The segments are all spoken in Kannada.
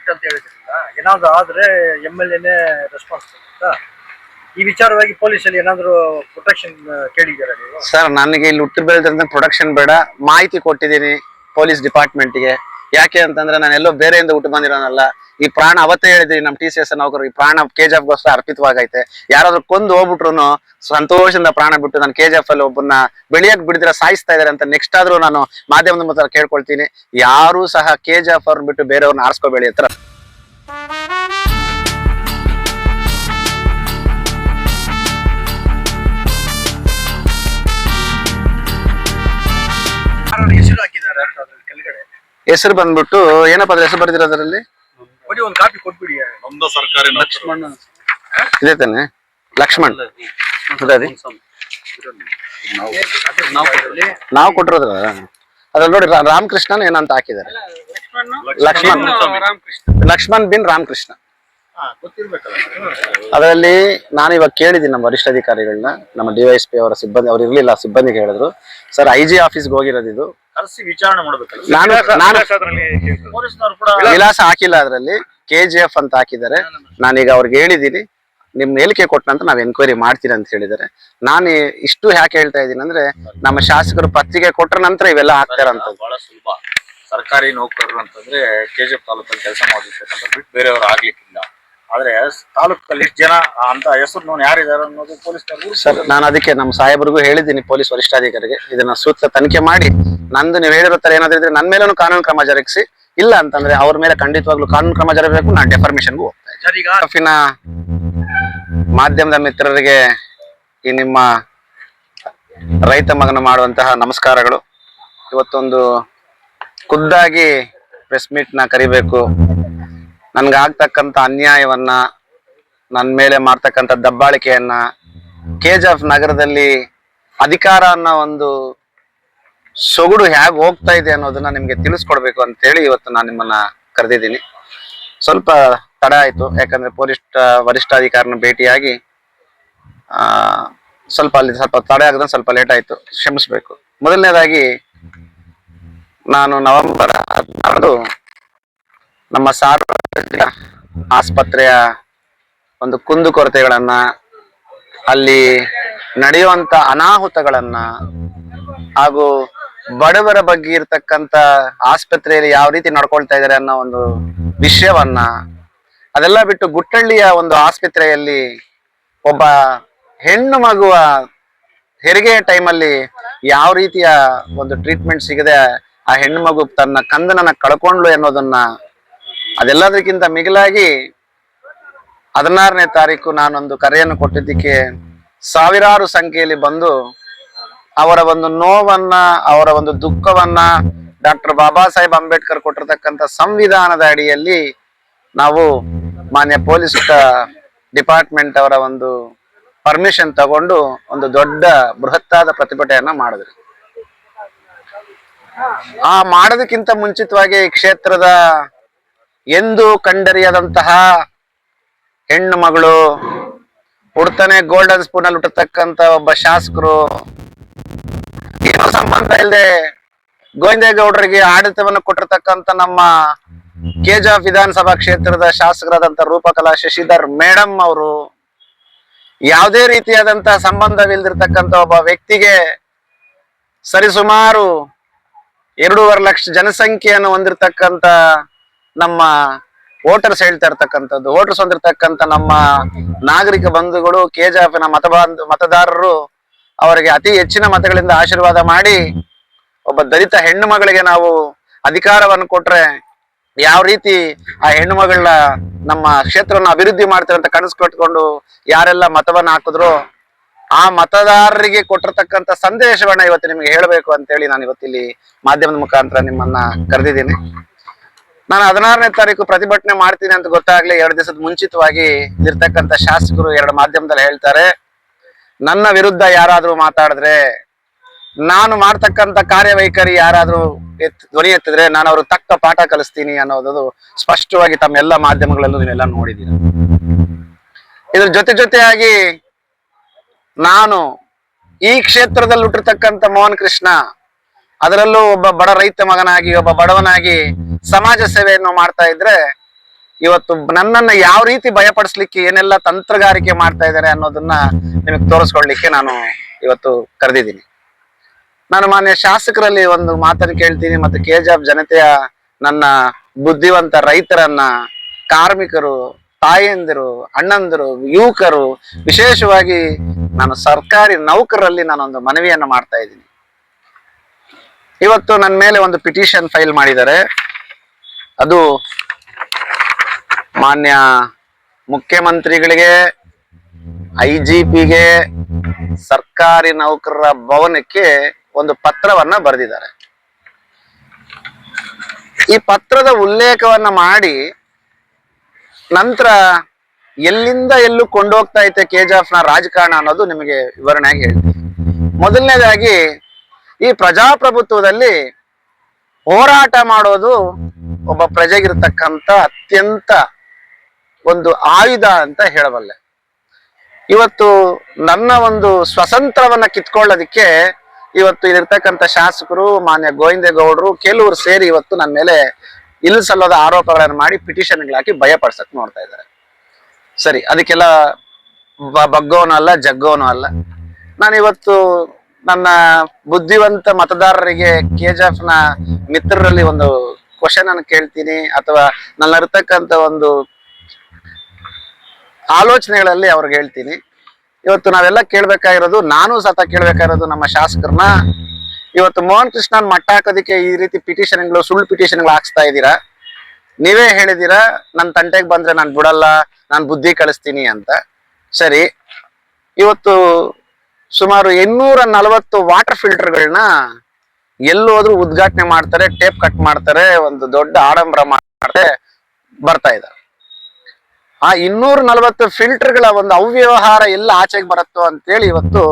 ಪ್ರಾಜೆಕ್ಟ್ ಅಂತ ಹೇಳಿದ್ರಲ್ಲ, ಏನಾದ್ರು ಆದ್ರೆ MLA ರೆಸ್ಪಾನ್ಸಿಬಲ್ ಅಂತ. ಈ ವಿಚಾರವಾಗಿ ಪೊಲೀಸಲ್ಲಿ ಏನಾದ್ರು ಪ್ರೊಟೆಕ್ಷನ್ ಕೇಳಿದ್ದೀರಾ ನೀವು? ಸರ್, ನನಗೆ ಇಲ್ಲಿ ಹುಟ್ಟು ಬೆಳೆದಂತ ಪ್ರೊಟೆಕ್ಷನ್ ಬೇಡ, ಮಾಹಿತಿ ಕೊಟ್ಟಿದ್ದೀನಿ ಪೊಲೀಸ್ ಡಿಪಾರ್ಟ್ಮೆಂಟ್ಗೆ. ಯಾಕೆ ಅಂತಂದ್ರೆ ನಾನು ಎಲ್ಲೋ ಬೇರೆಯಿಂದ ಹುಟ್ಟು ಬಂದಿರೋನಲ್ಲ. ಈ ಪ್ರಾಣ ಅವತ್ತೇ ಹೇಳಿದ್ರಿ ನಮ್ಮ TCS ನೌಕರು, ಈ ಪ್ರಾಣ KGF ಗೋಸ್ಕರ ಅರ್ಪಿತವಾಗೈತೆ. ಯಾರಾದ್ರೂ ಕೊಂದು ಹೋಗ್ಬಿಟ್ರು ಸಂತೋಷದಿಂದ ಪ್ರಾಣ ಬಿಟ್ಟು ನಾನು KGF ಅಲ್ಲಿ ಒಬ್ಬನ್ನ ಬೆಳೆಯಕ್ ಬಿಡಿದ್ರೆ ಸಾಯಿಸ್ತಾ ಇದಾರೆ ಅಂತ ನೆಕ್ಸ್ಟ್ ಆದ್ರೂ ನಾನು ಮಾಧ್ಯಮದ ಮೂಲಕ ಕೇಳ್ಕೊಳ್ತೀನಿ. ಯಾರು ಸಹ KGF ಅವ್ರನ್ನ ಬಿಟ್ಟು ಬೇರೆಯವ್ರನ್ನ ಆರಿಸ್ಕೋಬೇಡಿ ಹತ್ರ. ಹೆಸರು ಹಾಕಿದ್ದಾರೆ ಕೆಳಗಡೆ. ಹೆಸರು ಬಂದ್ಬಿಟ್ಟು ಏನಪ್ಪ ಅದ್ರ ಹೆಸರು ಬರ್ದಿರೋದ್ರಲ್ಲಿ? ಒಂದು ಕಾಪಿ ಕೊಟ್ಬಿಡಿ. ನಮ್ದು ಸರ್ಕಾರಿ ಲಕ್ಷ್ಮಣ್ ಇದೆ ತಾನೆ? ಲಕ್ಷ್ಮಣ್ ನಾವು ಕೊಟ್ಟಿರೋದ್ರ ಅದ್ರಲ್ಲಿ ನೋಡಿ ರಾಮಕೃಷ್ಣನ್ ಏನಂತ ಹಾಕಿದ್ದಾರೆ. ಲಕ್ಷ್ಮಣ್ ಬಿನ್ ರಾಮಕೃಷ್ಣ. ಅದರಲ್ಲಿ ನಾನು ಇವಾಗ ಕೇಳಿದ್ದೀನಿ ನಮ್ಮ ವರಿಷ್ಠಾಧಿಕಾರಿಗಳನ್ನ, ನಮ್ಮ DYSP ಅವರ ಸಿಬ್ಬಂದಿ, ಅವ್ರು ಇರ್ಲಿಲ್ಲ, ಸಿಬ್ಬಂದಿಗೆ ಹೇಳಿದ್ರು ಸರ್ IG ಆಫೀಸ್ಗೆ ಹೋಗಿರೋದು ಇದು, ವಿಚಾರಣೆ ಮಾಡಬೇಕಲ್ಲ. ವಿಳಾಸ ಹಾಕಿಲ್ಲ, ಅದರಲ್ಲಿ KGF ಅಂತ ಹಾಕಿದ್ದಾರೆ. ನಾನೀಗ ಅವ್ರಿಗೆ ಹೇಳಿದ್ದೀನಿ, ನಿಮ್ ಹೇಳಿಕೆ ಕೊಟ್ಟನಂತ ನಾವ್ ಎನ್ಕ್ವೈರಿ ಮಾಡ್ತೀನಿ ಅಂತ ಹೇಳಿದ್ದಾರೆ. ನಾನು ಇಷ್ಟು ಯಾಕೆ ಹೇಳ್ತಾ ಇದ್ದೀನಿ ಅಂದ್ರೆ, ನಮ್ಮ ಶಾಸಕರು ಪತ್ರಿಕೆ ಕೊಟ್ರ ನಂತರ ಇವೆಲ್ಲ ಆಗ್ತಾರಂತ. ಬಹಳ ಸುಲಭ. ಸರ್ಕಾರಿ ನೌಕರರು ಅಂತಂದ್ರೆ KGF ತಾಲೂಕಲ್ಲಿ ಕೆಲಸ ಮಾಡಿರ್ತಕ್ಕಂಥ ಬಿಟ್ಟು ಬೇರೆಯವರು ಆಗ್ಲಿಕ್ಕಿಲ್ಲ. ಆದ್ರೆ ತಾಲೂಕಲ್ಲಿ ಎಷ್ಟು ಜನ ಅಂತ ಹೆಸರು ನೋಡಿ ಯಾರಿದ್ದಾರೆ ಅನ್ನೋದು ಪೊಲೀಸ್ ಸರ್, ನಾನು ಅದಕ್ಕೆ ನಮ್ಮ ಸಾಹೇಬರಿಗೂ ಹೇಳಿದ್ದೀನಿ, ಪೊಲೀಸ್ ವರಿಷ್ಠಾಧಿಕಾರಿಗೆ ಇದನ್ನ ಸೂಕ್ತ ತನಿಖೆ ಮಾಡಿ, ನಂದು ನೀವು ಹೇಳಿರೋ ತರ ಏನಾದ್ರು ಇದ್ರೆ ನನ್ನ ಮೇಲೂ ಕಾನೂನು ಕ್ರಮ ಜರುಗಿಸಿ, ಇಲ್ಲ ಅಂತಂದ್ರೆ ಅವ್ರ ಮೇಲೆ ಖಂಡಿತವಾಗ್ಲೂ ಕಾನೂನು ಕ್ರಮ ಜರುಗಬೇಕು. ನಾನು ಡೆಫರ್ಮೇಷನ್ಗೂ ಹೋಗ್ತೇನೆ. ಮಾಧ್ಯಮದ ಮಿತ್ರರಿಗೆ ಈ ನಿಮ್ಮ ರೈತ ಮಗನ ಮಾಡುವಂತಹ ನಮಸ್ಕಾರಗಳು. ಇವತ್ತೊಂದು ಖುದ್ದಾಗಿ ಪ್ರೆಸ್ ಮೀಟ್ ನ ಕರಿಬೇಕು. ನನ್ಗಾಗ್ತಕ್ಕಂಥ ಅನ್ಯಾಯವನ್ನ, ನನ್ನ ಮೇಲೆ ಮಾಡ್ತಕ್ಕಂಥ ದಬ್ಬಾಳಿಕೆಯನ್ನ, KGF ನಗರದಲ್ಲಿ ಅಧಿಕಾರ ಅನ್ನೋ ಒಂದು ಸೊಗಡು ಹೇಗೆ ಹೋಗ್ತಾ ಇದೆ ಅನ್ನೋದನ್ನ ನಿಮ್ಗೆ ತಿಳಿಸ್ಕೊಡ್ಬೇಕು ಅಂತೇಳಿ ಇವತ್ತು ನಾನು ನಿಮ್ಮನ್ನ ಕರೆದಿದ್ದೀನಿ. ಸ್ವಲ್ಪ ತಡ ಆಯ್ತು, ಯಾಕಂದ್ರೆ ವರಿಷ್ಠಾಧಿಕಾರನ ಭೇಟಿಯಾಗಿ ಸ್ವಲ್ಪ ಅಲ್ಲಿ ಸ್ವಲ್ಪ ತಡೆ ಆಗದ ಸ್ವಲ್ಪ ಲೇಟ್ ಆಯ್ತು, ಕ್ಷಮಿಸ್ಬೇಕು. ಮೊದಲನೇದಾಗಿ ನಾನು ನವೆಂಬರ್ 16 ನಮ್ಮ ಸಾರ್ವಜನಿಕ ಆಸ್ಪತ್ರೆಯ ಒಂದು ಕುಂದುಕೊರತೆಗಳನ್ನ, ಅಲ್ಲಿ ನಡೆಯುವಂತ ಅನಾಹುತಗಳನ್ನ, ಹಾಗೂ ಬಡವರ ಬಗ್ಗೆ ಇರ್ತಕ್ಕಂಥ ಆಸ್ಪತ್ರೆಯಲ್ಲಿ ಯಾವ ರೀತಿ ನಡ್ಕೊಳ್ತಾ ಇದ್ದಾರೆ ಅನ್ನೋ ಒಂದು ವಿಷಯವನ್ನ, ಅದೆಲ್ಲ ಬಿಟ್ಟು ಗುಟ್ಟಳ್ಳಿಯ ಒಂದು ಆಸ್ಪತ್ರೆಯಲ್ಲಿ ಒಬ್ಬ ಹೆಣ್ಣು ಮಗುವ ಹೆರಿಗೆಯ ಟೈಮಲ್ಲಿ ಯಾವ ರೀತಿಯ ಒಂದು ಟ್ರೀಟ್ಮೆಂಟ್ ಸಿಗದೆ ಆ ಹೆಣ್ಣು ಮಗು ತನ್ನ ಕಂದನನ್ನ ಕಳ್ಕೊಂಡ್ಲು ಅನ್ನೋದನ್ನ, ಅದೆಲ್ಲದಕ್ಕಿಂತ ಮಿಗಿಲಾಗಿ 16ನೇ ತಾರೀಕು ನಾನೊಂದು ಕರೆಯನ್ನು ಕೊಟ್ಟಿದ್ದಕ್ಕೆ ಸಾವಿರಾರು ಸಂಖ್ಯೆಯಲ್ಲಿ ಬಂದು ಅವರ ಒಂದು ನೋವನ್ನ, ಅವರ ಒಂದು ದುಃಖವನ್ನ ಡಾಕ್ಟರ್ ಬಾಬಾ ಸಾಹೇಬ್ ಅಂಬೇಡ್ಕರ್ ಕೊಟ್ಟಿರ್ತಕ್ಕಂಥ ಸಂವಿಧಾನದ ಅಡಿಯಲ್ಲಿ ನಾವು ಮಾನ್ಯ ಪೊಲೀಸ್ ಡಿಪಾರ್ಟ್ಮೆಂಟ್ ಅವರ ಒಂದು ಪರ್ಮಿಷನ್ ತಗೊಂಡು ಒಂದು ದೊಡ್ಡ ಬೃಹತ್ತಾದ ಪ್ರತಿಭಟನೆಯನ್ನ ಮಾಡಿದ್ರಿ. ಆ ಮಾಡೋದಕ್ಕಿಂತ ಮುಂಚಿತವಾಗಿ ಈ ಕ್ಷೇತ್ರದ ಎಂದು ಕಂಡರಿಯದಂತಹ ಹೆಣ್ಣು ಮಗಳು, ಹುಡ್ತಾನೆ ಗೋಲ್ಡನ್ ಸ್ಪೂನ್ ಅಲ್ಲಿ ಹುಟ್ಟತಕ್ಕಂತ ಒಬ್ಬ ಶಾಸಕರು, ಏನೋ ಸಂಬಂಧ ಇಲ್ಲದೆ ಗೋವಿಂದೇಗೌಡರಿಗೆ ಆಡಳಿತವನ್ನು ಕೊಟ್ಟಿರ್ತಕ್ಕಂಥ ನಮ್ಮ KGF ವಿಧಾನಸಭಾ ಕ್ಷೇತ್ರದ ಶಾಸಕರಾದಂತ ರೂಪಕಲಾ ಶಶಿಧರ್ ಮೇಡಮ್ ಅವರು, ಯಾವುದೇ ರೀತಿಯಾದಂತಹ ಸಂಬಂಧವಿಲ್ದಿರ್ತಕ್ಕಂಥ ಒಬ್ಬ ವ್ಯಕ್ತಿಗೆ ಸರಿಸುಮಾರು 2.5 ಲಕ್ಷ ಜನಸಂಖ್ಯೆಯನ್ನು ಹೊಂದಿರತಕ್ಕಂತ ನಮ್ಮ ವೋಟರ್ಸ್ ಹೇಳ್ತಾ ಇರ್ತಕ್ಕಂಥದ್ದು, ವೋಟರ್ಸ್ ಹೊಂದಿರತಕ್ಕಂಥ ನಮ್ಮ ನಾಗರಿಕ ಬಂಧುಗಳು, KGFನ ಮತದಾರರು ಅವರಿಗೆ ಅತಿ ಹೆಚ್ಚಿನ ಮತಗಳಿಂದ ಆಶೀರ್ವಾದ ಮಾಡಿ ಒಬ್ಬ ದಲಿತ ಹೆಣ್ಣು ಮಗಳಿಗೆ ನಾವು ಅಧಿಕಾರವನ್ನು ಕೊಟ್ರೆ ಯಾವ ರೀತಿ ಆ ಹೆಣ್ಣು ಮಗಳನ್ನ ನಮ್ಮ ಕ್ಷೇತ್ರವನ್ನು ಅಭಿವೃದ್ಧಿ ಮಾಡ್ತಾರೆ ಅಂತ ಕನಸು ಕಟ್ಕೊಂಡು ಯಾರೆಲ್ಲ ಮತವನ್ನ ಹಾಕಿದ್ರು, ಆ ಮತದಾರರಿಗೆ ಕೊಟ್ಟಿರ್ತಕ್ಕಂಥ ಸಂದೇಶವನ್ನ ಇವತ್ತು ನಿಮ್ಗೆ ಹೇಳಬೇಕು ಅಂತೇಳಿ ನಾನು ಇವತ್ತಿಲ್ಲಿ ಮಾಧ್ಯಮದ ಮುಖಾಂತರ ನಿಮ್ಮನ್ನ ಕರೆದಿದ್ದೀನಿ. ನಾನು 16ನೇ ತಾರೀಕು ಪ್ರತಿಭಟನೆ ಮಾಡ್ತೀನಿ ಅಂತ ಗೊತ್ತಾಗ್ಲಿ 2 ದಿವಸದ ಮುಂಚಿತವಾಗಿ ಇರ್ತಕ್ಕಂಥ ಶಾಸಕರು 2 ಮಾಧ್ಯಮದಲ್ಲಿ ಹೇಳ್ತಾರೆ, ನನ್ನ ವಿರುದ್ಧ ಯಾರಾದ್ರೂ ಮಾತಾಡಿದ್ರೆ, ನಾನು ಮಾಡ್ತಕ್ಕಂಥ ಕಾರ್ಯವೈಖರಿ ಯಾರಾದ್ರೂ ಧ್ವನಿ ಎತ್ತಿದ್ರೆ ನಾನು ಅವ್ರು ತಕ್ಕ ಪಾಠ ಕಲಿಸ್ತೀನಿ ಅನ್ನೋದು ಸ್ಪಷ್ಟವಾಗಿ ತಮ್ಮೆಲ್ಲ ಮಾಧ್ಯಮಗಳಲ್ಲೂ ನೀವೆಲ್ಲ ನೋಡಿದ್ದೀರ. ಇದ್ರ ಜೊತೆಯಾಗಿ ನಾನು ಈ ಕ್ಷೇತ್ರದಲ್ಲಿ ಹುಟ್ಟಿರ್ತಕ್ಕಂಥ ಮೋಹನ್ ಕೃಷ್ಣ, ಅದರಲ್ಲೂ ಒಬ್ಬ ಬಡ ರೈತ ಮಗನಾಗಿ, ಒಬ್ಬ ಬಡವನಾಗಿ ಸಮಾಜ ಸೇವೆಯನ್ನು ಮಾಡ್ತಾ ಇದ್ರೆ ಇವತ್ತು ನನ್ನನ್ನ ಯಾವ ರೀತಿ ಭಯಪಡಿಸ್ಲಿಕ್ಕೆ ಏನೆಲ್ಲ ತಂತ್ರಗಾರಿಕೆ ಮಾಡ್ತಾ ಇದ್ದಾರೆ ಅನ್ನೋದನ್ನ ನಿಮಗೆ ತೋರಿಸ್ಕೊಡ್ಲಿಕ್ಕೆ ನಾನು ಇವತ್ತು ಕರೆದಿದ್ದೀನಿ. ನಾನು ಮಾನ್ಯ ಶಾಸಕರಲ್ಲಿ ಒಂದು ಮಾತನ್ನು ಕೇಳ್ತೀನಿ, ಮತ್ತು ಕೆಜಾಫ್ ಜನತೆಯ ನನ್ನ ಬುದ್ಧಿವಂತ ರೈತರನ್ನ, ಕಾರ್ಮಿಕರು, ತಾಯಂದಿರು, ಅಣ್ಣಂದಿರು, ಯುವಕರು, ವಿಶೇಷವಾಗಿ ನಾನು ಸರ್ಕಾರಿ ನೌಕರರಲ್ಲಿ ನಾನೊಂದು ಮನವಿಯನ್ನ ಮಾಡ್ತಾ ಇದ್ದೀನಿ. ಇವತ್ತು ನನ್ನ ಮೇಲೆ ಒಂದು ಪಿಟಿಷನ್ ಫೈಲ್ ಮಾಡಿದ್ದಾರೆ. ಅದು ಮಾನ್ಯ ಮುಖ್ಯಮಂತ್ರಿಗಳಿಗೆ, IGPಗೆ, ಸರ್ಕಾರಿ ನೌಕರರ ಭವನಕ್ಕೆ ಒಂದು ಪತ್ರವನ್ನ ಬರೆದಿದ್ದಾರೆ. ಈ ಪತ್ರದ ಉಲ್ಲೇಖವನ್ನ ಮಾಡಿ ನಂತರ ಎಲ್ಲಿಂದ ಎಲ್ಲೂ ಕೊಂಡೋಗ್ತಾ ಐತೆ ಕೆಜಾಫ್ನ ರಾಜಕಾರಣ ಅನ್ನೋದು ನಿಮಗೆ ವಿವರಣೆಯಾಗಿ ಹೇಳ್ತೀನಿ. ಮೊದಲನೇದಾಗಿ, ಈ ಪ್ರಜಾಪ್ರಭುತ್ವದಲ್ಲಿ ಹೋರಾಟ ಮಾಡೋದು ಒಬ್ಬ ಪ್ರಜೆಗಿರ್ತಕ್ಕಂಥ ಅತ್ಯಂತ ಒಂದು ಆಯುಧ ಅಂತ ಹೇಳಬಲ್ಲೆ. ಇವತ್ತು ನನ್ನ ಒಂದು ಸ್ವತಂತ್ರವನ್ನ ಕಿತ್ಕೊಳ್ಳೋದಿಕ್ಕೆ ಇವತ್ತು ಇಲ್ಲಿರ್ತಕ್ಕಂಥ ಶಾಸಕರು, ಮಾನ್ಯ ಗೋವಿಂದೇಗೌಡರು, ಕೆಲವರು ಸೇರಿ ಇವತ್ತು ನನ್ನ ಮೇಲೆ ಇಲ್ಲಸಲ್ಲದ ಆರೋಪಗಳನ್ನು ಮಾಡಿ ಪಿಟಿಷನ್ಗಳಾಕಿ ಭಯಪಡ್ಸಕ್ ನೋಡ್ತಾ ಇದ್ದಾರೆ. ಸರಿ, ಅದಕ್ಕೆಲ್ಲ ಬಗ್ಗೋನು ಅಲ್ಲ, ಜಗ್ಗೋನು ಅಲ್ಲ. ನಾನಿವತ್ತು ನನ್ನ ಬುದ್ಧಿವಂತ ಮತದಾರರಿಗೆ, ಕೆಜಾಫ್ನ ಮಿತ್ರರಲ್ಲಿ ಒಂದು ಕ್ವಶನ್ ಅನ್ನು ಕೇಳ್ತೀನಿ, ಅಥವಾ ನನ್ನಲ್ಲಿರ್ತಕ್ಕಂಥ ಒಂದು ಆಲೋಚನೆಗಳಲ್ಲಿ ಅವ್ರಿಗೆ ಹೇಳ್ತೀನಿ. ಇವತ್ತು ನಾವೆಲ್ಲ ಕೇಳ್ಬೇಕಾಗಿರೋದು, ನಾನು ಸತ ಕೇಳ್ಬೇಕಾಗಿರೋದು ನಮ್ಮ ಶಾಸಕರನ್ನ, ಇವತ್ತು ಮೋಹನ್ ಕೃಷ್ಣನ್ ಮಟ್ಟ ಹಾಕೋದಿಕ್ಕೆ ಈ ರೀತಿ ಪಿಟಿಷನ್ಗಳು, ಸುಳ್ಳು ಪಿಟಿಷನ್ಗಳು ಹಾಕ್ಸ್ತಾ ಇದ್ದೀರಾ. ನೀವೇ ಹೇಳಿದೀರಾ ನನ್ನ ತಂಟೆಗೆ ಬಂದ್ರೆ ನಾನು ಬಿಡಲ್ಲ, ನಾನು ಬುದ್ಧಿ ಕಳಿಸ್ತೀನಿ ಅಂತ. ಸರಿ, ಇವತ್ತು ಸುಮಾರು 840 ವಾಟರ್ ಫಿಲ್ಟರ್ಗಳನ್ನ ಎಲ್ಲೋದ್ರೂ ಉದ್ಘಾಟನೆ ಮಾಡ್ತಾರೆ, ಟೇಪ್ ಕಟ್ ಮಾಡ್ತಾರೆ, ಒಂದು ದೊಡ್ಡ ಆಡಂಬರ ಮಾಡ್ತಾರೆ, ಬರ್ತಾ ಇದ್ದಾರೆ. ಆ 240 ಫಿಲ್ಟರ್ಗಳ ಒಂದು ಅವ್ಯವಹಾರ ಎಲ್ಲ ಆಚೆಗೆ ಬರುತ್ತೋ ಅಂತೇಳಿ ಇವತ್ತು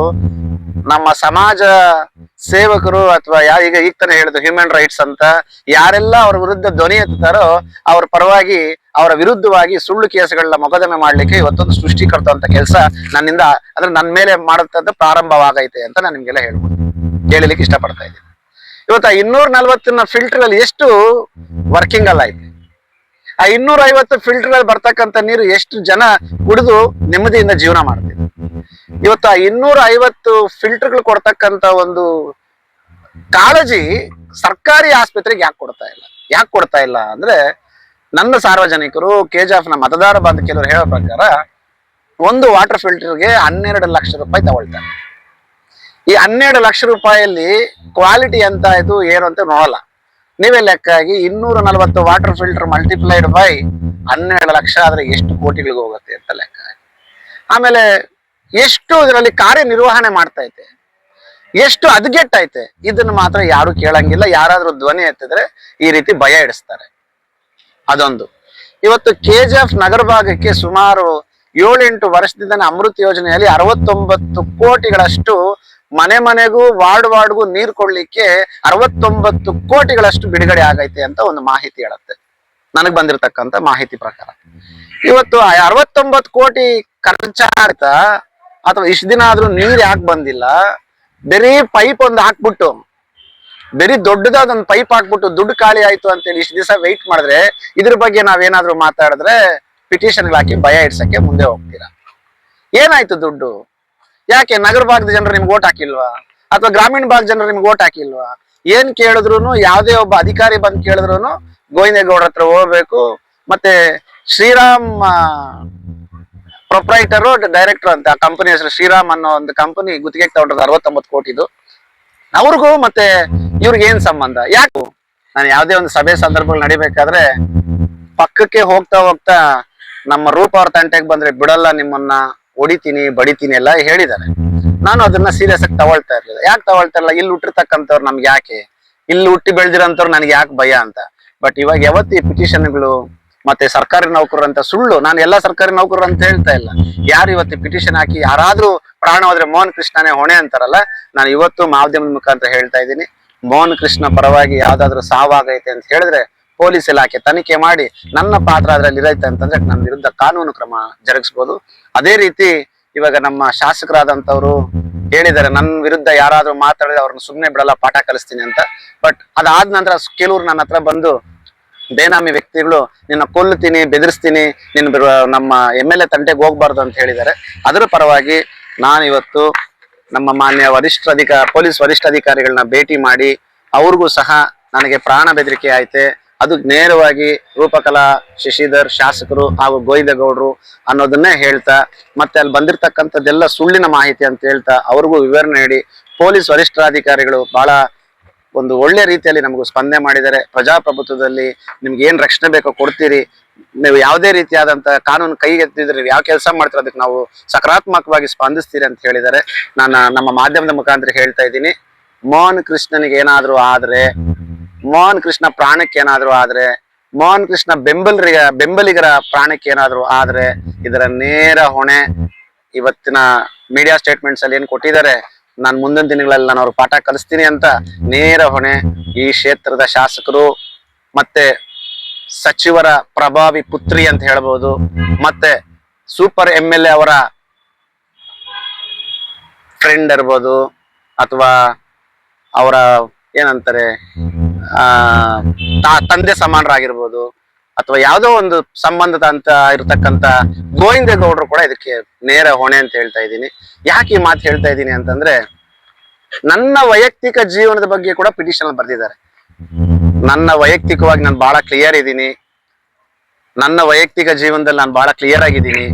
ನಮ್ಮ ಸಮಾಜ ಸೇವಕರು, ಅಥವಾ ಈಗ ತಾನೇ ಹೇಳಿದ್ರು ಹ್ಯೂಮನ್ ರೈಟ್ಸ್ ಅಂತ, ಯಾರೆಲ್ಲ ಅವ್ರ ವಿರುದ್ಧ ಧ್ವನಿ ಎತ್ತಾರೋ ಅವ್ರ ಪರವಾಗಿ, ಅವರ ವಿರುದ್ಧವಾಗಿ ಸುಳ್ಳು ಕೇಸುಗಳನ್ನ ಮೊಕದ್ದಮೆ ಮಾಡ್ಲಿಕ್ಕೆ ಇವತ್ತೊಂದು ಸೃಷ್ಟಿಕರ್ತ ಅಂತ ಕೆಲಸ ನನ್ನಿಂದ, ಅಂದ್ರೆ ನನ್ನ ಮೇಲೆ ಮಾಡುತ್ತದ್ದು ಪ್ರಾರಂಭವಾಗೈತೆ ಅಂತ ನಾನು ನಿಮ್ಗೆಲ್ಲ ಹೇಳಲಿಕ್ಕೆ ಇಷ್ಟಪಡ್ತಾ ಇದ್ದೀನಿ. ಇವತ್ತು ಆ 240 ಫಿಲ್ಟರ್ ಅಲ್ಲಿ ಎಷ್ಟು ವರ್ಕಿಂಗ್ ಅಲ್ಲ ಐತೆ? ಆ 250 ಫಿಲ್ಟರ್ ಬರ್ತಕ್ಕಂಥ ನೀರು ಎಷ್ಟು ಜನ ಕುಡಿದು ನೆಮ್ಮದಿಯಿಂದ ಜೀವನ ಮಾಡ್ತೀವಿ? ಇವತ್ತು ಆ 250 ಫಿಲ್ಟರ್ಗಳು ಕೊಡ್ತಕ್ಕಂಥ ಒಂದು ಕಾಳಜಿ ಸರ್ಕಾರಿ ಆಸ್ಪತ್ರೆಗೆ ಯಾಕೆ ಕೊಡ್ತಾ ಇಲ್ಲ ಅಂದ್ರೆ, ನನ್ನ ಸಾರ್ವಜನಿಕರು, ಕೆಜಾಫ್ನ ಮತದಾರ ಬಂದ ಕೆಲವರು ಹೇಳೋ ಪ್ರಕಾರ ಒಂದು ವಾಟರ್ ಫಿಲ್ಟರ್ಗೆ 12 ಲಕ್ಷ ರೂಪಾಯಿ ತಗೊಳ್ತಾರೆ. ಈ 12 ಲಕ್ಷ ರೂಪಾಯಿಯಲ್ಲಿ ಕ್ವಾಲಿಟಿ ಅಂತ ಇದು ಏನು ಅಂತ ನೋಡಲ್ಲ. ನೀವೇ ಲೆಕ್ಕ ಆಗಿ 240 water filter multiplied by 12 lakh ಆದ್ರೆ ಎಷ್ಟು ಕೋಟಿಗಳಿಗೆ ಹೋಗುತ್ತೆ ಅಂತ ಲೆಕ್ಕ. ಆಮೇಲೆ ಎಷ್ಟು ಇದರಲ್ಲಿ ಕಾರ್ಯನಿರ್ವಹಣೆ ಮಾಡ್ತಾ ಐತೆ, ಎಷ್ಟು ಹದಗೆಟ್ಟೈತೆ, ಇದನ್ನು ಮಾತ್ರ ಯಾರು ಕೇಳಂಗಿಲ್ಲ. ಯಾರಾದ್ರೂ ಧ್ವನಿ ಎತ್ತಿದ್ರೆ ಈ ರೀತಿ ಭಯ ಇಡಿಸ್ತಾರೆ. ಅದೊಂದು. ಇವತ್ತು ಕೆಜಿಎಫ್ ನಗರ ಭಾಗಕ್ಕೆ ಸುಮಾರು 7-8 ವರ್ಷದಿಂದನೇ ಅಮೃತ್ ಯೋಜನೆಯಲ್ಲಿ 69 ಕೋಟಿಗಳಷ್ಟು ಮನೆ ಮನೆಗೂ ವಾರ್ಡ್ಗೂ ನೀರು ಕೊಡ್ಲಿಕ್ಕೆ 69 ಕೋಟಿಗಳಷ್ಟು ಬಿಡುಗಡೆ ಆಗೈತೆ ಅಂತ ಒಂದು ಮಾಹಿತಿ ಹೇಳುತ್ತೆ, ನನಗ್ ಬಂದಿರತಕ್ಕಂತ ಮಾಹಿತಿ ಪ್ರಕಾರ. ಇವತ್ತು 69 ಕೋಟಿ ಖರ್ಚಾಗ್ತಾ, ಅಥವಾ ಇಷ್ಟು ದಿನ ಆದ್ರೂ ನೀರ್ ಯಾಕೆ ಬಂದಿಲ್ಲ? ಬರೀ ಪೈಪ್ ಒಂದು ಹಾಕ್ಬಿಟ್ಟು, ಬರೀ ದೊಡ್ಡದಾದ ಒಂದು ಪೈಪ್ ಹಾಕ್ಬಿಟ್ಟು ದುಡ್ಡು ಖಾಲಿ ಆಯ್ತು ಅಂತೇಳಿ ಇಷ್ಟು ದಿವಸ ವೆಯ್ಟ್ ಮಾಡಿದ್ರೆ, ಇದ್ರ ಬಗ್ಗೆ ನಾವೇನಾದ್ರೂ ಮಾತಾಡಿದ್ರೆ ಪಿಟಿಷನ್ಗಳು ಹಾಕಿ ಭಯ ಇಡ್ಸಕ್ಕೆ ಮುಂದೆ ಹೋಗ್ತೀರಾ. ಏನಾಯ್ತು ದುಡ್ಡು? ಯಾಕೆ ನಗರ ಭಾಗದ ಜನರು ನಿಮ್ಗೆ ಓಟ್ ಹಾಕಿಲ್ವಾ? ಅಥವಾ ಗ್ರಾಮೀಣ ಭಾಗದ ಜನರು ನಿಮ್ಗೆ ಓಟ್ ಹಾಕಿಲ್ವಾ? ಏನ್ ಕೇಳಿದ್ರು, ಯಾವುದೇ ಒಬ್ಬ ಅಧಿಕಾರಿ ಬಂದು ಕೇಳಿದ್ರು ಗೋವಿಂದೇಗೌಡರ ಹತ್ರ ಹೋಗ್ಬೇಕು. ಮತ್ತೆ ಶ್ರೀರಾಮ್ ಪ್ರೊಪ್ರೈಟರು, ಡೈರೆಕ್ಟರ್ ಅಂತ ಕಂಪನಿ ಹೆಸರು ಶ್ರೀರಾಮ್ ಅನ್ನೋ ಒಂದು ಕಂಪನಿ ಗುತ್ತಿಗೆ ತಗೊಂಡ್ರದ್ದು 69 ಕೋಟಿದು. ಅವ್ರಿಗೂ ಮತ್ತೆ ಇವ್ರಿಗೆ ಏನ್ ಸಂಬಂಧ? ಯಾಕೆ? ನಾನು ಯಾವುದೇ ಒಂದು ಸಭೆ ಸಂದರ್ಭಗಳು ನಡಿಬೇಕಾದ್ರೆ ಪಕ್ಕಕ್ಕೆ ಹೋಗ್ತಾ ಹೋಗ್ತಾ ನಮ್ಮ ರೂಪ ಅವ್ರ ತಂಟೆಗೆ ಬಂದ್ರೆ ಬಿಡಲ್ಲ, ನಿಮ್ಮನ್ನ ಹೊಡಿತೀನಿ ಬಡಿತೀನಿ ಎಲ್ಲ ಹೇಳಿದ್ದಾರೆ. ನಾನು ಅದನ್ನ ಸೀರಿಯಸ್ ಆಗಿ ತಗೊಳ್ತಾ ಇರ್ಲಿಲ್ಲ. ಯಾಕೆ ತಗೊಳ್ತಾ ಇರಲ್ಲ? ಇಲ್ಲಿ ಹುಟ್ಟಿರ್ತಕ್ಕಂಥವ್ರು ನಮ್ಗೆ ಯಾಕೆ, ಇಲ್ಲಿ ಹುಟ್ಟಿ ಬೆಳೆದಿರೋಂಥವ್ರು ನನಗೆ ಯಾಕೆ ಭಯ ಅಂತ. ಬಟ್ ಇವಾಗ ಯಾವತ್ತು ಈ ಪಿಟಿಷನ್ಗಳು ಮತ್ತೆ ಸರ್ಕಾರಿ ನೌಕರರು ಅಂತ ಸುಳ್ಳು, ನಾನು ಎಲ್ಲ ಸರ್ಕಾರಿ ನೌಕರರು ಅಂತ ಹೇಳ್ತಾ ಇಲ್ಲ. ಯಾರು ಇವತ್ತು ಪಿಟಿಷನ್ ಹಾಕಿ ಯಾರಾದ್ರೂ ಪ್ರಾಣ ಹೋದ್ರೆ ಮೋಹನ್ ಕೃಷ್ಣನೇ ಹೊಣೆ ಅಂತಾರಲ್ಲ, ನಾನು ಇವತ್ತು ಮಾಧ್ಯಮದ ಮುಖಾಂತರ ಹೇಳ್ತಾ ಇದ್ದೀನಿ, ಮೋಹನ್ ಕೃಷ್ಣ ಪರವಾಗಿ ಯಾವ್ದಾದ್ರು ಸಾವಾಗೈತೆ ಅಂತ ಹೇಳಿದ್ರೆ ಪೊಲೀಸ್ ಇಲಾಖೆ ತನಿಖೆ ಮಾಡಿ ನನ್ನ ಪಾತ್ರ ಅದ್ರಲ್ಲಿ ಇರೈತೆ ಅಂತಂದ್ರೆ ನನ್ನ ವಿರುದ್ಧ ಕಾನೂನು ಕ್ರಮ ಜರುಗಿಸ್ಬೋದು. ಅದೇ ರೀತಿ ಇವಾಗ ನಮ್ಮ ಶಾಸಕರಾದಂಥವ್ರು ಹೇಳಿದ್ದಾರೆ, ನನ್ನ ವಿರುದ್ಧ ಯಾರಾದ್ರೂ ಮಾತಾಡಿದ್ರೆ ಅವ್ರನ್ನ ಸುಮ್ಮನೆ ಬಿಡಲ್ಲ, ಪಾಠ ಕಲಿಸ್ತೀನಿ ಅಂತ. ಬಟ್ ಅದಾದ ನಂತರ ಕೆಲವ್ರು ನನ್ನ ಹತ್ರ ಬಂದು ಬೇನಾಮಿ ವ್ಯಕ್ತಿಗಳು ನಿನ್ನ ಕೊಲ್ಲುತ್ತೀನಿ, ಬೆದರಿಸ್ತೀನಿ, ನಮ್ಮ MLA ತಂಟೆಗೆ ಹೋಗ್ಬಾರ್ದು ಅಂತ ಹೇಳಿದ್ದಾರೆ. ಅದರ ಪರವಾಗಿ ನಾನು ಇವತ್ತು ನಮ್ಮ ಮಾನ್ಯ ಪೊಲೀಸ್ ವರಿಷ್ಠಾಧಿಕಾರಿಗಳನ್ನ ಭೇಟಿ ಮಾಡಿ ಅವ್ರಿಗೂ ಸಹ ನನಗೆ ಪ್ರಾಣ ಬೆದರಿಕೆ ಆಯ್ತೆ, ಅದು ನೇರವಾಗಿ ರೂಪಕಲಾ ಶಶಿಧರ್ ಶಾಸಕರು ಹಾಗೂ ಗೋವಿಂದಗೌಡರು ಅನ್ನೋದನ್ನೇ ಹೇಳ್ತಾ, ಮತ್ತೆ ಅಲ್ಲಿ ಬಂದಿರತಕ್ಕಂಥದ್ದೆಲ್ಲ ಸುಳ್ಳಿನ ಮಾಹಿತಿ ಅಂತ ಹೇಳ್ತಾ ಅವ್ರಿಗೂ ವಿವರಣೆ ನೀಡಿ ಪೊಲೀಸ್ ವರಿಷ್ಠಾಧಿಕಾರಿಗಳು ಬಹಳ ಒಂದು ಒಳ್ಳೆ ರೀತಿಯಲ್ಲಿ ನಮಗೂ ಸ್ಪಂದನೆ ಮಾಡಿದ್ದಾರೆ. ಪ್ರಜಾಪ್ರಭುತ್ವದಲ್ಲಿ ನಿಮ್ಗೆ ಏನ್ ರಕ್ಷಣೆ ಬೇಕೋ ಕೊಡ್ತೀರಿ, ನೀವು ಯಾವುದೇ ರೀತಿಯಾದಂತ ಕಾನೂನು ಕೈಗೆತ್ತಿದ್ರೆ ನೀವು ಯಾವ ಕೆಲಸ ಮಾಡ್ತೀರೋ ಅದಕ್ಕೆ ನಾವು ಸಕಾರಾತ್ಮಕವಾಗಿ ಸ್ಪಂದಿಸ್ತೀರಿ ಅಂತ ಹೇಳಿದ್ದಾರೆ. ನಾನು ನಮ್ಮ ಮಾಧ್ಯಮದ ಮುಖಾಂತರ ಹೇಳ್ತಾ ಇದ್ದೀನಿ, ಮೋಹನ್ ಕೃಷ್ಣನಿಗೆ ಏನಾದ್ರು ಆದ್ರೆ, ಮೋಹನ್ ಕೃಷ್ಣ ಪ್ರಾಣಕ್ಕೆ ಏನಾದ್ರು ಆದ್ರೆ, ಮೋಹನ್ ಕೃಷ್ಣ ಬೆಂಬಲಿಗರ ಪ್ರಾಣಕ್ಕೆ ಏನಾದ್ರು ಆದ್ರೆ ಇದರ ನೇರ ಹೊಣೆ ಇವತ್ತಿನ ಮೀಡಿಯಾ ಸ್ಟೇಟ್ಮೆಂಟ್ಸ್ ಅಲ್ಲಿ ಏನ್ ಕೊಟ್ಟಿದ್ದಾರೆ, ನಾನು ಮುಂದಿನ ದಿನಗಳಲ್ಲಿ ನಾನು ಅವ್ರ ಪಾಠ ಕಲಿಸ್ತೀನಿ ಅಂತ ನೇರ ಹೊಣೆ ಈ ಕ್ಷೇತ್ರದ ಶಾಸಕರು ಮತ್ತೆ ಸಚಿವರ ಪ್ರಭಾವಿ ಪುತ್ರಿ ಅಂತ ಹೇಳ್ಬೋದು, ಮತ್ತೆ ಸೂಪರ್ MLA ಅವರ ಫ್ರೆಂಡ್ ಇರ್ಬೋದು, ಅಥವಾ ಅವರ ಏನಂತಾರೆ ತಂದೆ ಸಮಾನರಾಗಿರ್ಬೋದು, ಅಥವಾ ಯಾವುದೋ ಒಂದು ಸಂಬಂಧದ ಅಂತ ಇರತಕ್ಕಂತ ಗೋವಿಂದೇಗೌಡರು ಕೂಡ ಇದಕ್ಕೆ ನೇರ ಹೊಣೆ ಅಂತ ಹೇಳ್ತಾ ಇದ್ದೀನಿ. ಯಾಕೆ ಈ ಮಾತು ಹೇಳ್ತಾ ಇದ್ದೀನಿ ಅಂತಂದ್ರೆ, ನನ್ನ ವೈಯಕ್ತಿಕ ಜೀವನದ ಬಗ್ಗೆ ಕೂಡ ಪಿಟಿಷನ್ ಬರ್ದಿದ್ದಾರೆ. ನನ್ನ ವೈಯಕ್ತಿಕವಾಗಿ ನಾನು ಬಹಳ ಕ್ಲಿಯರ್ ಇದ್ದೀನಿ, ನನ್ನ ವೈಯಕ್ತಿಕ ಜೀವನದಲ್ಲಿ ನಾನು ಬಹಳ ಕ್ಲಿಯರ್ ಆಗಿದ್ದೀನಿ.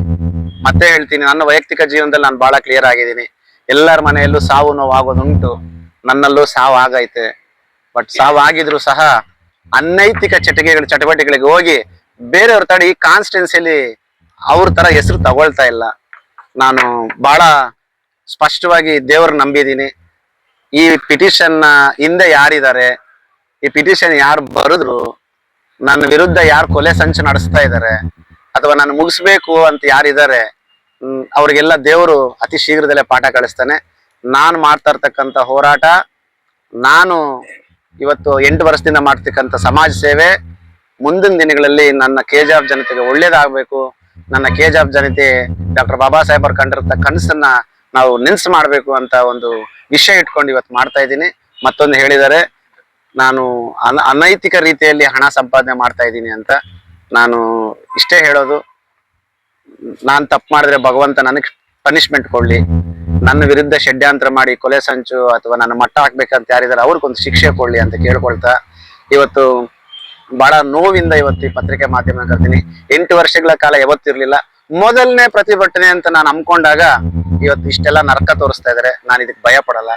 ಮತ್ತೆ ಹೇಳ್ತೀನಿ, ನನ್ನ ವೈಯಕ್ತಿಕ ಜೀವನದಲ್ಲಿ ನಾನು ಬಹಳ ಕ್ಲಿಯರ್ ಆಗಿದ್ದೀನಿ. ಎಲ್ಲರ ಮನೆಯಲ್ಲೂ ಸಾವು ನೋವು ಆಗೋದುಂಟು, ನನ್ನಲ್ಲೂ ಸಾವು ಆಗೈತೆ. ಬಟ್ ಸಾವು ಆಗಿದ್ರು ಸಹ ಅನೈತಿಕ ಚಟುವಟಿಕೆಗಳಿಗೆ ಹೋಗಿ ಬೇರೆಯವ್ರ ತಡ ಈ ಕಾನ್ಸ್ಟಿಟ್ಯೂನ್ಸಿಯಲ್ಲಿ ಅವ್ರ ತರ ಹೆಸರು ತಗೊಳ್ತಾ ಇಲ್ಲ. ನಾನು ಬಹಳ ಸ್ಪಷ್ಟವಾಗಿ ದೇವ್ರ ನಂಬಿದ್ದೀನಿ. ಈ ಪಿಟಿಷನ್ ನ ಹಿಂದೆ ಯಾರಿದ್ದಾರೆ, ಈ ಪಿಟಿಷನ್ ಯಾರು ಬರೆದ್ರು, ನನ್ನ ವಿರುದ್ಧ ಯಾರು ಕೊಲೆ ಸಂಚು ನಡೆಸ್ತಾ ಇದ್ದಾರೆ, ಅಥವಾ ನಾನು ಮುಗಿಸ್ಬೇಕು ಅಂತ ಯಾರಿದ್ದಾರೆ, ಅವ್ರಿಗೆಲ್ಲ ದೇವರು ಅತಿ ಶೀಘ್ರದಲ್ಲೇ ಪಾಠ ಕಳಿಸ್ತಾನೆ. ನಾನು ಮಾಡ್ತಾ ಇರ್ತಕ್ಕಂಥ ಹೋರಾಟ, ನಾನು ಇವತ್ತು 8 ವರ್ಷದಿಂದ ಮಾಡ್ತಕ್ಕಂಥ ಸಮಾಜ ಸೇವೆ ಮುಂದಿನ ದಿನಗಳಲ್ಲಿ ನನ್ನ KJF ಜನತೆಗೆ ಒಳ್ಳೇದಾಗಬೇಕು. ನನ್ನ KJF ಜನತೆ ಡಾಕ್ಟರ್ ಬಾಬಾ ಸಾಹೇಬರ್ ಕಂಡಿರತ ಕನಸನ್ನ ನಾವು ನಿನ್ಸ್ ಮಾಡಬೇಕು ಅಂತ ಒಂದು ವಿಷಯ ಇಟ್ಕೊಂಡು ಇವತ್ತು ಮಾಡ್ತಾ ಇದ್ದೀನಿ. ಮತ್ತೊಂದು ಹೇಳಿದ್ದಾರೆ, ನಾನು ಅನೈತಿಕ ರೀತಿಯಲ್ಲಿ ಹಣ ಸಂಪಾದನೆ ಮಾಡ್ತಾ ಇದ್ದೀನಿ ಅಂತ. ನಾನು ಇಷ್ಟೇ ಹೇಳೋದು, ನಾನು ತಪ್ಪು ಮಾಡಿದ್ರೆ ಭಗವಂತ ನನಗೆ ಪನಿಷ್ಮೆಂಟ್ ಕೊಡ್ಲಿ, ನನ್ನ ವಿರುದ್ಧ ಷಡ್ಯಂತ್ರ ಮಾಡಿ ಕೊಲೆ ಸಂಚು ಅಥವಾ ನನ್ನ ಮಟ್ಟ ಹಾಕ್ಬೇಕಂತ ಯಾರಿದ್ದಾರೆ ಅವ್ರಿಗೊಂದು ಶಿಕ್ಷೆ ಕೊಡ್ಲಿ ಅಂತ ಕೇಳ್ಕೊಳ್ತಾ, ಇವತ್ತು ಬಹಳ ನೋವಿಂದ ಇವತ್ತು ಈ ಪತ್ರಿಕೆ ಮಾಧ್ಯಮ ಕರ್ತೀನಿ. 8 ವರ್ಷಗಳ ಕಾಲ ಯಾವತ್ತಿರ್ಲಿಲ್ಲ, ಮೊದಲನೇ ಪ್ರತಿಭಟನೆ ಅಂತ ನಾನು ನಂಬ್ಕೊಂಡಾಗ ಇವತ್ತು ಇಷ್ಟೆಲ್ಲ ನರಕ ತೋರಿಸ್ತಾ ಇದಾರೆ. ನಾನು ಇದಕ್ಕೆ ಭಯ ಪಡಲ್ಲ.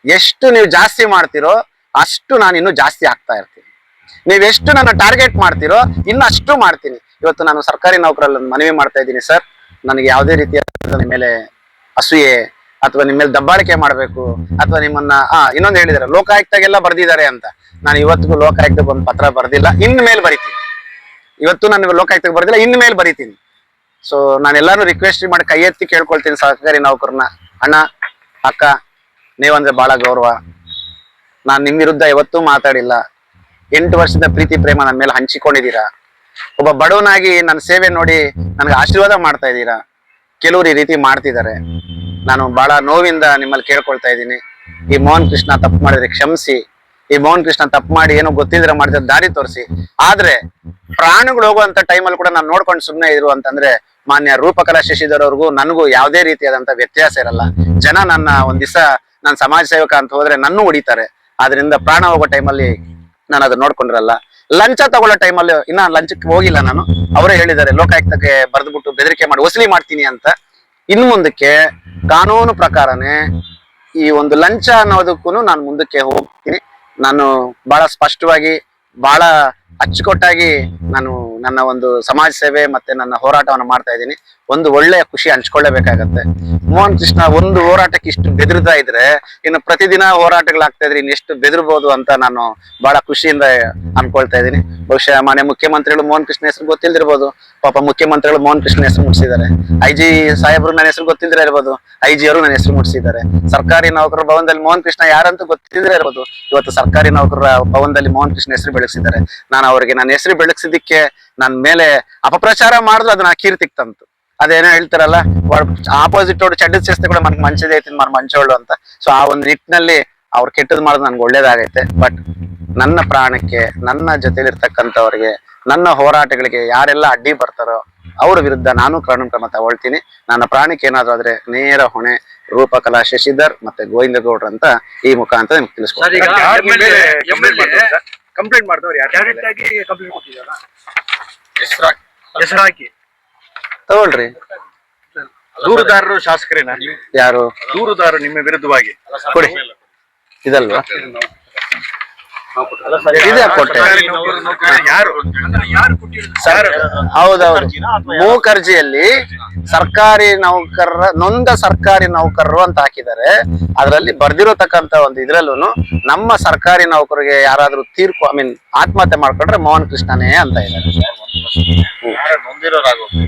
ಎಷ್ಟು ನೀವು ಜಾಸ್ತಿ ಮಾಡ್ತಿರೋ ಅಷ್ಟು ನಾನು ಇನ್ನೂ ಜಾಸ್ತಿ ಆಗ್ತಾ ಇರ್ತೀನಿ. ನೀವೆಷ್ಟು ನನ್ನ ಟಾರ್ಗೆಟ್ ಮಾಡ್ತಿರೋ ಇನ್ನು ಅಷ್ಟು ಮಾಡ್ತೀನಿ. ಇವತ್ತು ನಾನು ಸರ್ಕಾರಿ ನೌಕರಲ್ಲಿ ಮನವಿ ಮಾಡ್ತಾ ಇದ್ದೀನಿ, ಸರ್ ನನಗೆ ಯಾವುದೇ ರೀತಿಯ ನಿಮ್ಮ ಮೇಲೆ ಅಸೂಯೆ ಅಥವಾ ನಿಮ್ಮ ಮೇಲೆ ದಬ್ಬಾಳಿಕೆ ಮಾಡಬೇಕು ಅಥವಾ ನಿಮ್ಮನ್ನ ಇನ್ನೊಂದು ಹೇಳಿದಾರೆ ಲೋಕಾಯುಕ್ತಗೆಲ್ಲ ಬರ್ದಿದ್ದಾರೆ ಅಂತ. ನಾನು ಇವತ್ತಿಗೂ ಲೋಕಾಯುಕ್ತಕ್ಕೆ ಒಂದು ಪತ್ರ ಬರ್ದಿಲ್ಲ, ಇನ್ ಮೇಲೆ ಬರಿತೀನಿ. ಇವತ್ತು ನಾನು ಲೋಕಾಯುಕ್ತಕ್ಕೆ ಬರ್ದಿಲ್ಲ, ಇನ್ ಮೇಲೆ ಬರಿತೀನಿ. ಸೊ ನಾನೆಲ್ಲಾನು ರಿಕ್ವೆಸ್ಟ್ ಮಾಡಿ ಕೈ ಎತ್ತಿ ಕೇಳ್ಕೊಳ್ತೀನಿ ಸರ್ಕಾರಿ ನೌಕರನ್ನ, ಅಣ್ಣ ಅಕ್ಕ ನೀವಂದ್ರೆ ಬಹಳ ಗೌರವ, ನಾನು ನಿಮ್ ವಿರುದ್ಧ ಯಾವತ್ತೂ ಮಾತಾಡಿಲ್ಲ. 8 ವರ್ಷದ ಪ್ರೀತಿ ಪ್ರೇಮ ನನ್ನ ಮೇಲೆ ಹಂಚಿಕೊಂಡಿದ್ದೀರಾ. ಒಬ್ಬ ಬಡವನಾಗಿ ನನ್ನ ಸೇವೆ ನೋಡಿ ನನಗೆ ಆಶೀರ್ವಾದ ಮಾಡ್ತಾ ಇದ್ದೀರಾ. ಕೆಲವರು ಈ ರೀತಿ ಮಾಡ್ತಿದ್ದಾರೆ. ನಾನು ಬಹಳ ನೋವಿಂದ ನಿಮ್ಮಲ್ಲಿ ಕೇಳ್ಕೊಳ್ತಾ ಇದ್ದೀನಿ, ಈ ಮೋಹನ್ ಕೃಷ್ಣ ತಪ್ಪು ಮಾಡಿದ್ರೆ ಕ್ಷಮಿಸಿ. ಈ ಮೋಹನ್ ಕೃಷ್ಣ ತಪ್ಪು ಮಾಡಿ ಏನೋ ಗೊತ್ತಿದ್ರೆ ಮಾಡಿದ್ರೆ ದಾರಿ ತೋರಿಸಿ. ಆದ್ರೆ ಪ್ರಾಣಗಳು ಹೋಗುವಂತ ಟೈಮಲ್ಲಿ ಕೂಡ ನಾನು ನೋಡ್ಕೊಂಡು ಸುಮ್ಮನೆ ಇರು ಅಂತಂದ್ರೆ ಮಾನ್ಯ ರೂಪಕಲಾ ಶಶಿಧರ್ ಅವ್ರಿಗೂ ನನಗೂ ಯಾವುದೇ ರೀತಿಯಾದಂತ ವ್ಯತ್ಯಾಸ ಇರಲ್ಲ. ಜನ ನನ್ನ ಒಂದ್ ದಿವಸ ನಾನು ಸಮಾಜ ಸೇವಕ ಅಂತ ಹೋದ್ರೆ ನನ್ನ ಹೊಡಿತಾರೆ. ಆದ್ರಿಂದ ಪ್ರಾಣ ಹೋಗೋ ಟೈಮಲ್ಲಿ ನಾನು ಅದನ್ನ ನೋಡ್ಕೊಂಡಿರಲ್ಲ. ಲಂಚ ತಗೊಳ್ಳೋ ಟೈಮಲ್ಲಿ ಇನ್ನ ಲಂಚಕ್ಕೆ ಹೋಗಿಲ್ಲ ನಾನು. ಅವರೇ ಹೇಳಿದ್ದಾರೆ ಲೋಕಾಯುಕ್ತಕ್ಕೆ ಬರೆದ್ಬಿಟ್ಟು ಬೆದರಿಕೆ ಮಾಡಿ ವಸೂಲಿ ಮಾಡ್ತೀನಿ ಅಂತ. ಇನ್ನು ಮುಂದಕ್ಕೆ ಕಾನೂನು ಪ್ರಕಾರನೇ ಈ ಒಂದು ಲಂಚ ಅನ್ನೋದಕ್ಕೂ ನಾನು ಮುಂದಕ್ಕೆ ಹೋಗ್ತೀನಿ. ನಾನು ಬಹಳ ಸ್ಪಷ್ಟವಾಗಿ ಬಹಳ ಅಚ್ಚುಕಟ್ಟಾಗಿ ನಾನು ನನ್ನ ಒಂದು ಸಮಾಜ ಸೇವೆ ಮತ್ತೆ ನನ್ನ ಹೋರಾಟವನ್ನು ಮಾಡ್ತಾ ಇದ್ದೀನಿ. ಒಂದು ಒಳ್ಳೆಯ ಖುಷಿ ಹಂಚ್ಕೊಳ್ಳೇಬೇಕಾಗತ್ತೆ. ಮೋಹನ್ ಕೃಷ್ಣ ಒಂದು ಹೋರಾಟಕ್ಕೆ ಇಷ್ಟು ಬೆದರ್ತಾ ಇದ್ರೆ ಇನ್ನು ಪ್ರತಿದಿನ ಹೋರಾಟಗಳಾಗ್ತಾ ಇದ್ರೆ ಇನ್ನೆಷ್ಟು ಬೆದರ್ಬೋದು ಅಂತ ನಾನು ಬಹಳ ಖುಷಿಯಿಂದ ಅನ್ಕೊಳ್ತಾ ಇದ್ದೀನಿ. ಬಹುಶಃ ಮಾನ್ಯ ಮುಖ್ಯಮಂತ್ರಿಗಳು ಮೋಹನ್ ಕೃಷ್ಣ ಹೆಸರು ಗೊತ್ತಿಲ್ದಿರ್ಬೋದು. ಪಾಪ ಮುಖ್ಯಮಂತ್ರಿಗಳು ಮೋಹನ್ ಕೃಷ್ಣ ಹೆಸರು ಮುಟ್ಟಿಸಿದ್ದಾರೆ. IG ಸಾಹೇಬರು ನನ್ನ ಹೆಸರು ಗೊತ್ತಿದ್ರೆ ಇರ್ಬೋದು, IG ಅವರು ನನ್ನ ಹೆಸರು ಮುಟ್ಟಿಸಿದ್ದಾರೆ. ಸರ್ಕಾರಿ ನೌಕರರ ಭವನದಲ್ಲಿ ಮೋಹನ್ ಕೃಷ್ಣ ಯಾರಂತ ಗೊತ್ತಿದ್ರೆ ಇರ್ಬೋದು. ಇವತ್ತು ಸರ್ಕಾರಿ ನೌಕರರ ಭವನದಲ್ಲಿ ಮೋಹನ್ ಕೃಷ್ಣ ಹೆಸರು ಬೆಳೆಸಿದ್ದಾರೆ. ನಾನು ಅವರಿಗೆ ನನ್ನ ಹೆಸರು ಬೆಳಗ್ಸಿದ್ದಕ್ಕೆ ನನ್ನ ಮೇಲೆ ಅಪಪ್ರಚಾರ ಮಾಡಿದ್ರು ಅದನ್ನ ಕೀರ್ತಿಗೆ ತಂತು. ಅದೇನೋ ಹೇಳ್ತಾರಲ್ಲ, ಆಪೋಸಿಟ್ ಅವ್ರು ಚಡ್ಡದ್ ಸೇಸ್ತೆ ಕೂಡ ಮನಕ್ ಮಂಚದೇ ಐತಿ ಮಂಚೋಳು ಅಂತ. ಸೊ ಆ ಒಂದು ನಿಟ್ಟಿನಲ್ಲಿ ಅವ್ರು ಕೆಟ್ಟದ್ ಮಾಡೋದು ನನ್ಗೆ ಒಳ್ಳೇದಾಗೈತೆ. ಬಟ್ ನನ್ನ ಪ್ರಾಣಕ್ಕೆ, ನನ್ನ ಜೊತೆಲಿರ್ತಕ್ಕಂಥವ್ರಿಗೆ, ನನ್ನ ಹೋರಾಟಗಳಿಗೆ ಯಾರೆಲ್ಲ ಅಡ್ಡಿ ಬರ್ತಾರೋ ಅವ್ರ ವಿರುದ್ಧ ನಾನು ಕಾನೂನು ಕ್ರಮ ತಗೊಳ್ತೀನಿ. ನನ್ನ ಪ್ರಾಣಕ್ಕೆ ಏನಾದ್ರು ಆದ್ರೆ ನೇರ ಹೊಣೆ ರೂಪಕಲಾ ಶಶಿಧರ್ ಮತ್ತೆ ಗೋವಿಂದಗೌಡ್ರು ಅಂತ ಈ ಮುಖಾಂತರ ನಿಮ್ಗೆ ತಿಳಿಸ್ಕೊಡ್ತೀನಿ. ಕಂಪ್ಲೇಂಟ್ ಮಾಡಿದವ್ರು ಯಾರು ಡೈರೆಕ್ಟ್ ಆಗಿ ಕಂಪ್ಲೇಂಟ್ ಕೊಟ್ಟಿದ್ದಾರಾ? ಹೆಸರು ಹಾಕಿ ತಗೊಳ್ರಿ. ದೂರುದಾರರು ಶಾಸಕರೇನ? ಯಾರು ದೂರುದಾರರು ನಿಮ್ಮ ವಿರುದ್ಧವಾಗಿ ಕೊಡಿ, ಇದಲ್ವಾ? ಇದೆ ಕೊಟ್ಟೆ. ಯಾರು ಸರ್ ಹೌದೌದು, ಮೂಕರ್ಜಿಯಲ್ಲಿ ಸರ್ಕಾರಿ ನೌಕರರ ನೊಂದ ಸರ್ಕಾರಿ ನೌಕರರು ಅಂತ ಹಾಕಿದ್ದಾರೆ. ಅದರಲ್ಲಿ ಬರ್ದಿರತಕ್ಕಂತ ಒಂದು ಇದ್ರಲ್ಲೂ ನಮ್ಮ ಸರ್ಕಾರಿ ನೌಕರಿಗೆ ಯಾರಾದ್ರೂ ತೀರ್ಪು ಆತ್ಮಹತ್ಯೆ ಮಾಡ್ಕೊಂಡ್ರೆ ಮೋಹನ್ ಕೃಷ್ಣನೇ ಅಂತ ಇದ್ದಾರೆ. ನೊಂದಿರೋರಾಗೋದು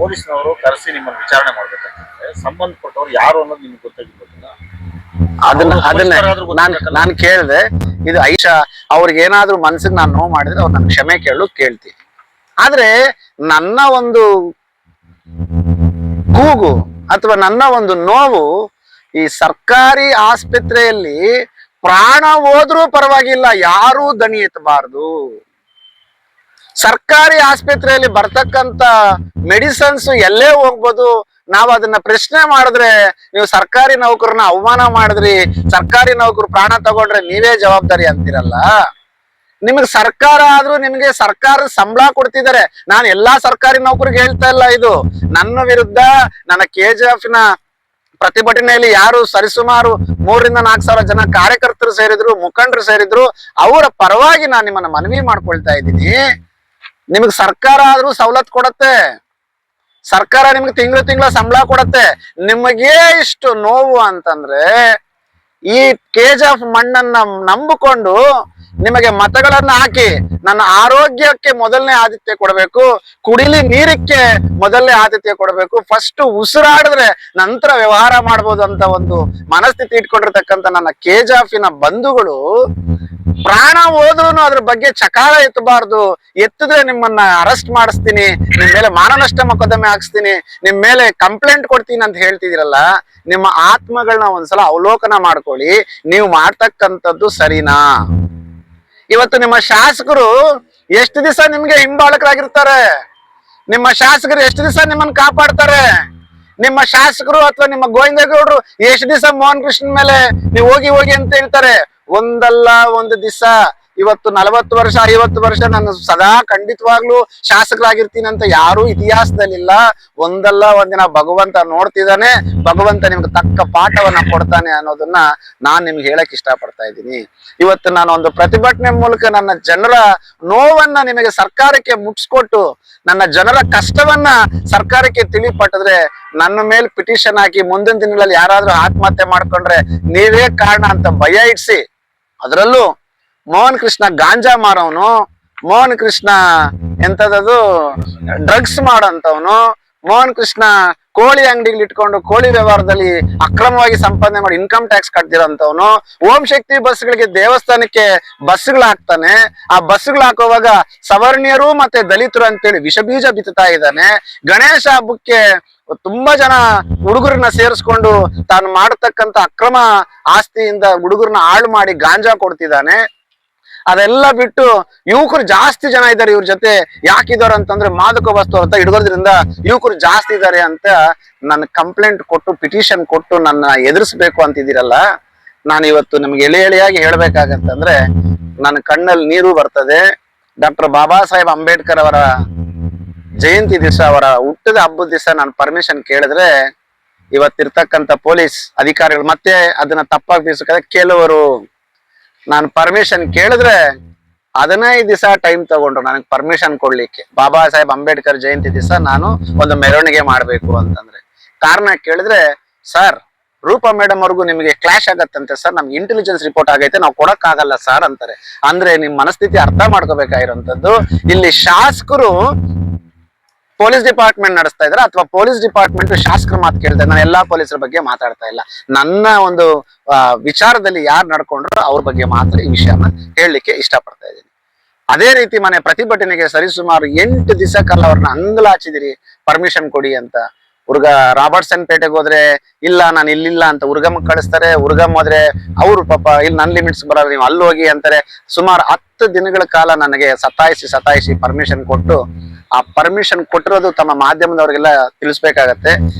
ಪೊಲೀಸ್ನವರು ಕರೆಸಿ ನಿಮ್ಮನ್ನು ವಿಚಾರಣೆ ಮಾಡ್ಬೇಕಂತಂದ್ರೆ ಸಂಬಂಧಪಟ್ಟವ್ರು ಯಾರು ಅನ್ನೋದು ನಿಮ್ಗೆ ಗೊತ್ತಾಗಿರ್ಬೇಕಲ್ಲ. ಅದನ್ನ ನಾನು ಕೇಳಿದೆ. ಇದು ಐಶಾ ಅವ್ರಿಗೆ ಏನಾದ್ರೂ ಮನ್ಸಿಗೆ ನಾನು ನೋವು ಮಾಡಿದ್ರೆ ಅವ್ರು ನನ್ ಕ್ಷಮೆ ಕೇಳ್ತೀನಿ. ಆದ್ರೆ ನನ್ನ ಒಂದು ಕೂಗು ಅಥವಾ ನನ್ನ ಒಂದು ನೋವು ಈ ಸರ್ಕಾರಿ ಆಸ್ಪತ್ರೆಯಲ್ಲಿ ಪ್ರಾಣ ಹೋದ್ರೂ ಪರವಾಗಿಲ್ಲ, ಯಾರೂ ದನಿ ಎತ್ತಬಾರ್ದು. ಸರ್ಕಾರಿ ಆಸ್ಪತ್ರೆಯಲ್ಲಿ ಬರ್ತಕ್ಕಂತ ಮೆಡಿಸನ್ಸ್ ಎಲ್ಲೇ ಹೋಗ್ಬೋದು, ನಾವ್ ಅದನ್ನ ಪ್ರಶ್ನೆ ಮಾಡಿದ್ರೆ ನೀವು ಸರ್ಕಾರಿ ನೌಕರನ್ನ ಅವಮಾನ ಮಾಡಿದ್ರಿ, ಸರ್ಕಾರಿ ನೌಕರು ಪ್ರಾಣ ತಗೊಂಡ್ರೆ ನೀವೇ ಜವಾಬ್ದಾರಿ ಅಂತೀರಲ್ಲ. ನಿಮಗೆ ಸರ್ಕಾರ ಆದ್ರೂ ನಿಮ್ಗೆ ಸರ್ಕಾರ ಸಂಬಳ ಕೊಡ್ತಿದ್ದಾರೆ. ನಾನು ಎಲ್ಲಾ ಸರ್ಕಾರಿ ನೌಕರಿಗೆ ಹೇಳ್ತಾ ಇಲ್ಲ ಇದು. ನನ್ನ ವಿರುದ್ಧ ನನ್ನ KGF ನ ಪ್ರತಿಭಟನೆಯಲ್ಲಿ ಯಾರು ಸರಿಸುಮಾರು 3,000-4,000 ಜನ ಕಾರ್ಯಕರ್ತರು ಸೇರಿದ್ರು, ಮುಖಂಡರು ಸೇರಿದ್ರು, ಅವರ ಪರವಾಗಿ ನಾನು ನಿಮ್ಮನ್ನ ಮನವಿ ಮಾಡ್ಕೊಳ್ತಾ ಇದ್ದೀನಿ. ನಿಮಗ್ ಸರ್ಕಾರ ಆದ್ರೂ ಸವಲತ್ತು ಕೊಡತ್ತೆ, ಸರ್ಕಾರ ನಿಮ್ಗೆ ತಿಂಗಳ ಸಂಬಳ ಕೊಡತ್ತೆ. ನಿಮಗೇ ಇಷ್ಟು ನೋವು ಅಂತಂದ್ರೆ ಈ KGF ಮಣ್ಣನ್ನ ನಂಬಿಕೊಂಡು ನಿಮಗೆ ಮತಗಳನ್ನ ಹಾಕಿ ನನ್ನ ಆರೋಗ್ಯಕ್ಕೆ ಮೊದಲನೇ ಆದ್ಯತೆ ಕೊಡಬೇಕು, ಕುಡಿಲಿ ನೀರಕ್ಕೆ ಮೊದಲನೇ ಆದ್ಯತೆ ಕೊಡಬೇಕು, ಫಸ್ಟ್ ಉಸಿರಾಡಿದ್ರೆ ನಂತರ ವ್ಯವಹಾರ ಮಾಡ್ಬೋದು ಅಂತ ಒಂದು ಮನಸ್ಥಿತಿ ಇಟ್ಕೊಂಡಿರ್ತಕ್ಕಂಥ ನನ್ನ KGF ನ ಬಂಧುಗಳು ಪ್ರಾಣ ಹೋದ್ರೂ ಅದ್ರ ಬಗ್ಗೆ ಚಕಾರ ಎತ್ತಬಾರ್ದು. ಎತ್ತಿದ್ರೆ ನಿಮ್ಮನ್ನ ಅರೆಸ್ಟ್ ಮಾಡಿಸ್ತೀನಿ, ನಿಮ್ ಮೇಲೆ ಮಾನನಷ್ಟ ಮೊಕದ್ದಮೆ ಹಾಕ್ಸ್ತೀನಿ, ನಿಮ್ ಮೇಲೆ ಕಂಪ್ಲೇಂಟ್ ಕೊಡ್ತೀನಿ ಅಂತ ಹೇಳ್ತಿದಿರಲ್ಲ. ನಿಮ್ಮ ಆತ್ಮಗಳನ್ನ ಒಂದ್ಸಲ ಅವಲೋಕನ ಮಾಡ್ಕೊಳ್ಳಿ. ನೀವು ಮಾಡ್ತಕ್ಕಂಥದ್ದು ಸರಿನಾ? ಇವತ್ತು ನಿಮ್ಮ ಶಾಸಕರು ಎಷ್ಟು ದಿವಸ ನಿಮ್ಗೆ ಹಿಂಬಾಲಕರಾಗಿರ್ತಾರೆ? ನಿಮ್ಮ ಶಾಸಕರು ಎಷ್ಟು ದಿವಸ ನಿಮ್ಮನ್ನ ಕಾಪಾಡ್ತಾರೆ? ನಿಮ್ಮ ಶಾಸಕರು ಅಥವಾ ನಿಮ್ಮ ಗೋವಿಂದಗೌಡರು ಎಷ್ಟು ದಿವಸ ಮೋಹನ್ ಕೃಷ್ಣನ್ ಮೇಲೆ ನೀವು ಹೋಗಿ ಅಂತ ಹೇಳ್ತಾರೆ? ಒಂದಲ್ಲ ಒಂದು ದಿವಸ. ಇವತ್ತು 40 ವರ್ಷ 50 ವರ್ಷ ನಾನು ಸದಾ ಖಂಡಿತವಾಗ್ಲೂ ಶಾಸಕರಾಗಿರ್ತೀನಿ ಅಂತ ಯಾರು ಇತಿಹಾಸದಲ್ಲಿಲ್ಲ. ಒಂದಲ್ಲ ಒಂದಿನ ಭಗವಂತ ನೋಡ್ತಿದ್ದಾನೆ, ಭಗವಂತ ನಿಮ್ಗೆ ತಕ್ಕ ಪಾಠವನ್ನ ಕೊಡ್ತಾನೆ ಅನ್ನೋದನ್ನ ನಾನ್ ನಿಮ್ಗೆ ಹೇಳಕ್ ಇಷ್ಟಪಡ್ತಾ ಇದ್ದೀನಿ. ಇವತ್ತು ನಾನು ಒಂದು ಪ್ರತಿಭಟನೆ ಮೂಲಕ ನನ್ನ ಜನರ ನೋವನ್ನ ನಿಮಗೆ ಸರ್ಕಾರಕ್ಕೆ ಮುಟ್ಸ್ಕೊಟ್ಟು ನನ್ನ ಜನರ ಕಷ್ಟವನ್ನ ಸರ್ಕಾರಕ್ಕೆ ತಿಳಿಪಟ್ಟಿದ್ರೆ ನನ್ನ ಮೇಲೆ ಪಿಟಿಷನ್ ಹಾಕಿ ಮುಂದಿನ ದಿನಗಳಲ್ಲಿ ಯಾರಾದ್ರೂ ಆತ್ಮಹತ್ಯೆ ಮಾಡ್ಕೊಂಡ್ರೆ ನೀವೇ ಕಾರಣ ಅಂತ ಭಯ ಇಡ್ಸಿ, ಅದರಲ್ಲೂ ಮೋಹನ್ ಕೃಷ್ಣ ಗಾಂಜಾ ಮಾರೋನು, ಮೋಹನ್ ಕೃಷ್ಣ ಎಂತದದು ಡ್ರಗ್ಸ್ ಮಾಡೋಂಥವನು, ಮೋಹನ್ ಕೃಷ್ಣ ಕೋಳಿ ಅಂಗಡಿಗಳು ಇಟ್ಕೊಂಡು ಕೋಳಿ ವ್ಯವಹಾರದಲ್ಲಿ ಅಕ್ರಮವಾಗಿ ಸಂಪಾದನೆ ಮಾಡಿ ಇನ್ಕಮ್ ಟ್ಯಾಕ್ಸ್ ಕಟ್ತಿರೋಂಥವನು, ಓಂ ಶಕ್ತಿ ಬಸ್ಗಳಿಗೆ ದೇವಸ್ಥಾನಕ್ಕೆ ಬಸ್ಗಳು ಹಾಕ್ತಾನೆ. ಆ ಬಸ್ಗಳು ಹಾಕುವಾಗ ಸವರ್ಣೀಯರು ಮತ್ತೆ ದಲಿತರು ಅಂತೇಳಿ ವಿಷಬೀಜ ಬಿತ್ತುತ್ತಾ ಇದ್ದಾನೆ. ಗಣೇಶ ಹಬ್ಬಕ್ಕೆ ತುಂಬಾ ಜನ ಹುಡುಗರನ್ನ ಸೇರಿಸ್ಕೊಂಡು ತಾನು ಮಾಡತಕ್ಕಂತ ಅಕ್ರಮ ಆಸ್ತಿಯಿಂದ ಹುಡುಗರನ್ನ ಹಾಳು ಮಾಡಿ ಗಾಂಜಾ ಕೊಡ್ತಿದ್ದಾನೆ. ಅದೆಲ್ಲ ಬಿಟ್ಟು ಯುವಕರು ಜಾಸ್ತಿ ಜನ ಇದ್ದಾರೆ ಇವ್ರ ಜೊತೆ. ಯಾಕಿದಾರೆ ಅಂತಂದ್ರೆ ಮಾದಕ ವಸ್ತು ಅಂತ ಹಿಡ್ಗೋದ್ರಿಂದ ಯುವಕರು ಜಾಸ್ತಿ ಇದ್ದಾರೆ ಅಂತ ನನ್ನ ಕಂಪ್ಲೇಂಟ್ ಕೊಟ್ಟು ಪಿಟಿಷನ್ ಕೊಟ್ಟು ನನ್ನ ಎದುರಿಸ್ಬೇಕು ಅಂತಿದ್ದೀರಲ್ಲ. ನಾನು ಇವತ್ತು ನಿಮ್ಗೆ ಎಳೆಯಾಗಿ ಹೇಳ್ಬೇಕಾಗತ್ತಂದ್ರೆ ನನ್ನ ಕಣ್ಣಲ್ಲಿ ನೀರು ಬರ್ತದೆ. ಡಾಕ್ಟರ್ ಬಾಬಾ ಸಾಹೇಬ್ ಅಂಬೇಡ್ಕರ್ ಅವರ ಜಯಂತಿ ದಿವಸ, ಅವರ ಹುಟ್ಟದ ಹಬ್ಬದ ದಿವಸ ನಾನು ಪರ್ಮಿಷನ್ ಕೇಳಿದ್ರೆ ಇವತ್ತಿರ್ತಕ್ಕಂಥ ಪೊಲೀಸ್ ಅಧಿಕಾರಿಗಳು ಮತ್ತೆ ಅದನ್ನ ತಪ್ಪಾಗಿ ಬೀಸಕ್ಕೆ ಕೆಲವರು ನಾನು ಪರ್ಮಿಷನ್ ಕೇಳಿದ್ರೆ 15 ದಿವಸ ಟೈಮ್ ತಗೊಂಡ್ರು ನನಗೆ ಪರ್ಮಿಷನ್ ಕೊಡ್ಲಿಕ್ಕೆ. ಬಾಬಾ ಸಾಹೇಬ್ ಅಂಬೇಡ್ಕರ್ ಜಯಂತಿ ದಿವಸ ನಾನು ಒಂದು ಮೆರವಣಿಗೆ ಮಾಡ್ಬೇಕು ಅಂತಂದ್ರೆ ಕಾರಣ ಕೇಳಿದ್ರೆ, ಸರ್ ರೂಪಾ ಮೇಡಮ್ ಅವ್ರಿಗೂ ನಿಮಗೆ ಕ್ಲಾಶ್ ಆಗತ್ತಂತೆ ಸರ್, ನಮ್ಗೆ ಇಂಟೆಲಿಜೆನ್ಸ್ ರಿಪೋರ್ಟ್ ಆಗೈತೆ, ನಾವು ಕೊಡಕ್ಕಾಗಲ್ಲ ಸರ್ ಅಂತಾರೆ. ಅಂದ್ರೆ ನಿಮ್ ಮನಸ್ಥಿತಿ ಅರ್ಥ ಮಾಡ್ಕೋಬೇಕಾಗಿರೋಂಥದ್ದು. ಇಲ್ಲಿ ಶಾಸಕರು ಪೊಲೀಸ್ ಡಿಪಾರ್ಟ್ಮೆಂಟ್ ನಡೆಸ್ತಾ ಇದಾರೆ ಅಥವಾ ಪೊಲೀಸ್ ಡಿಪಾರ್ಟ್ಮೆಂಟ್ ಶಾಸಕರ ಮಾತು ಕೇಳ್ತಾ ನಾನು ಎಲ್ಲಾ ಪೊಲೀಸರ ಬಗ್ಗೆ ಮಾತಾಡ್ತಾ ಇಲ್ಲ. ನನ್ನ ಒಂದು ವಿಚಾರದಲ್ಲಿ ಯಾರು ನಡ್ಕೊಂಡ್ರು ಅವ್ರ ಬಗ್ಗೆ ಮಾತ್ರ ಈ ವಿಷಯನ ಹೇಳಲಿಕ್ಕೆ ಇಷ್ಟಪಡ್ತಾ ಇದ್ದೀನಿ. ಅದೇ ರೀತಿ ಮನೆ ಪ್ರತಿಭಟನೆಗೆ ಸರಿಸುಮಾರು 8 ದಿವಸ ಕಾಲ ಅವ್ರನ್ನ ಅಂಗಲಾಚಿದಿರಿ ಪರ್ಮಿಷನ್ ಕೊಡಿ ಅಂತ. ರಾಬರ್ಟ್ಸನ್ ಪೇಟೆಗೆ ಹೋದ್ರೆ ಇಲ್ಲ ನಾನು ಇಲ್ಲಿಲ್ಲ ಅಂತ ಉರ್ಗಮ್ ಕಳಿಸ್ತಾರೆ. ಉರ್ಗಮ್ ಹೋದ್ರೆ ಅವ್ರು ಪಾಪ ಇಲ್ಲಿ ನನ್ ಲಿಮಿಟ್ಸ್ ಬರಲ್ಲ, ನೀವು ಅಲ್ಲಿ ಹೋಗಿ ಅಂತಾರೆ. ಸುಮಾರು 10 ದಿನಗಳ ಕಾಲ ನನಗೆ ಸತಾಯಿಸಿ ಪರ್ಮಿಷನ್ ಕೊಟ್ಟು, ಆ ಪರ್ಮಿಷನ್ ಕೊಟ್ಟಿರೋದು ತಮ್ಮ ಮಾಧ್ಯಮದವ್ರಿಗೆಲ್ಲ ತಿಳಿಸ್ಬೇಕಾಗತ್ತೆ.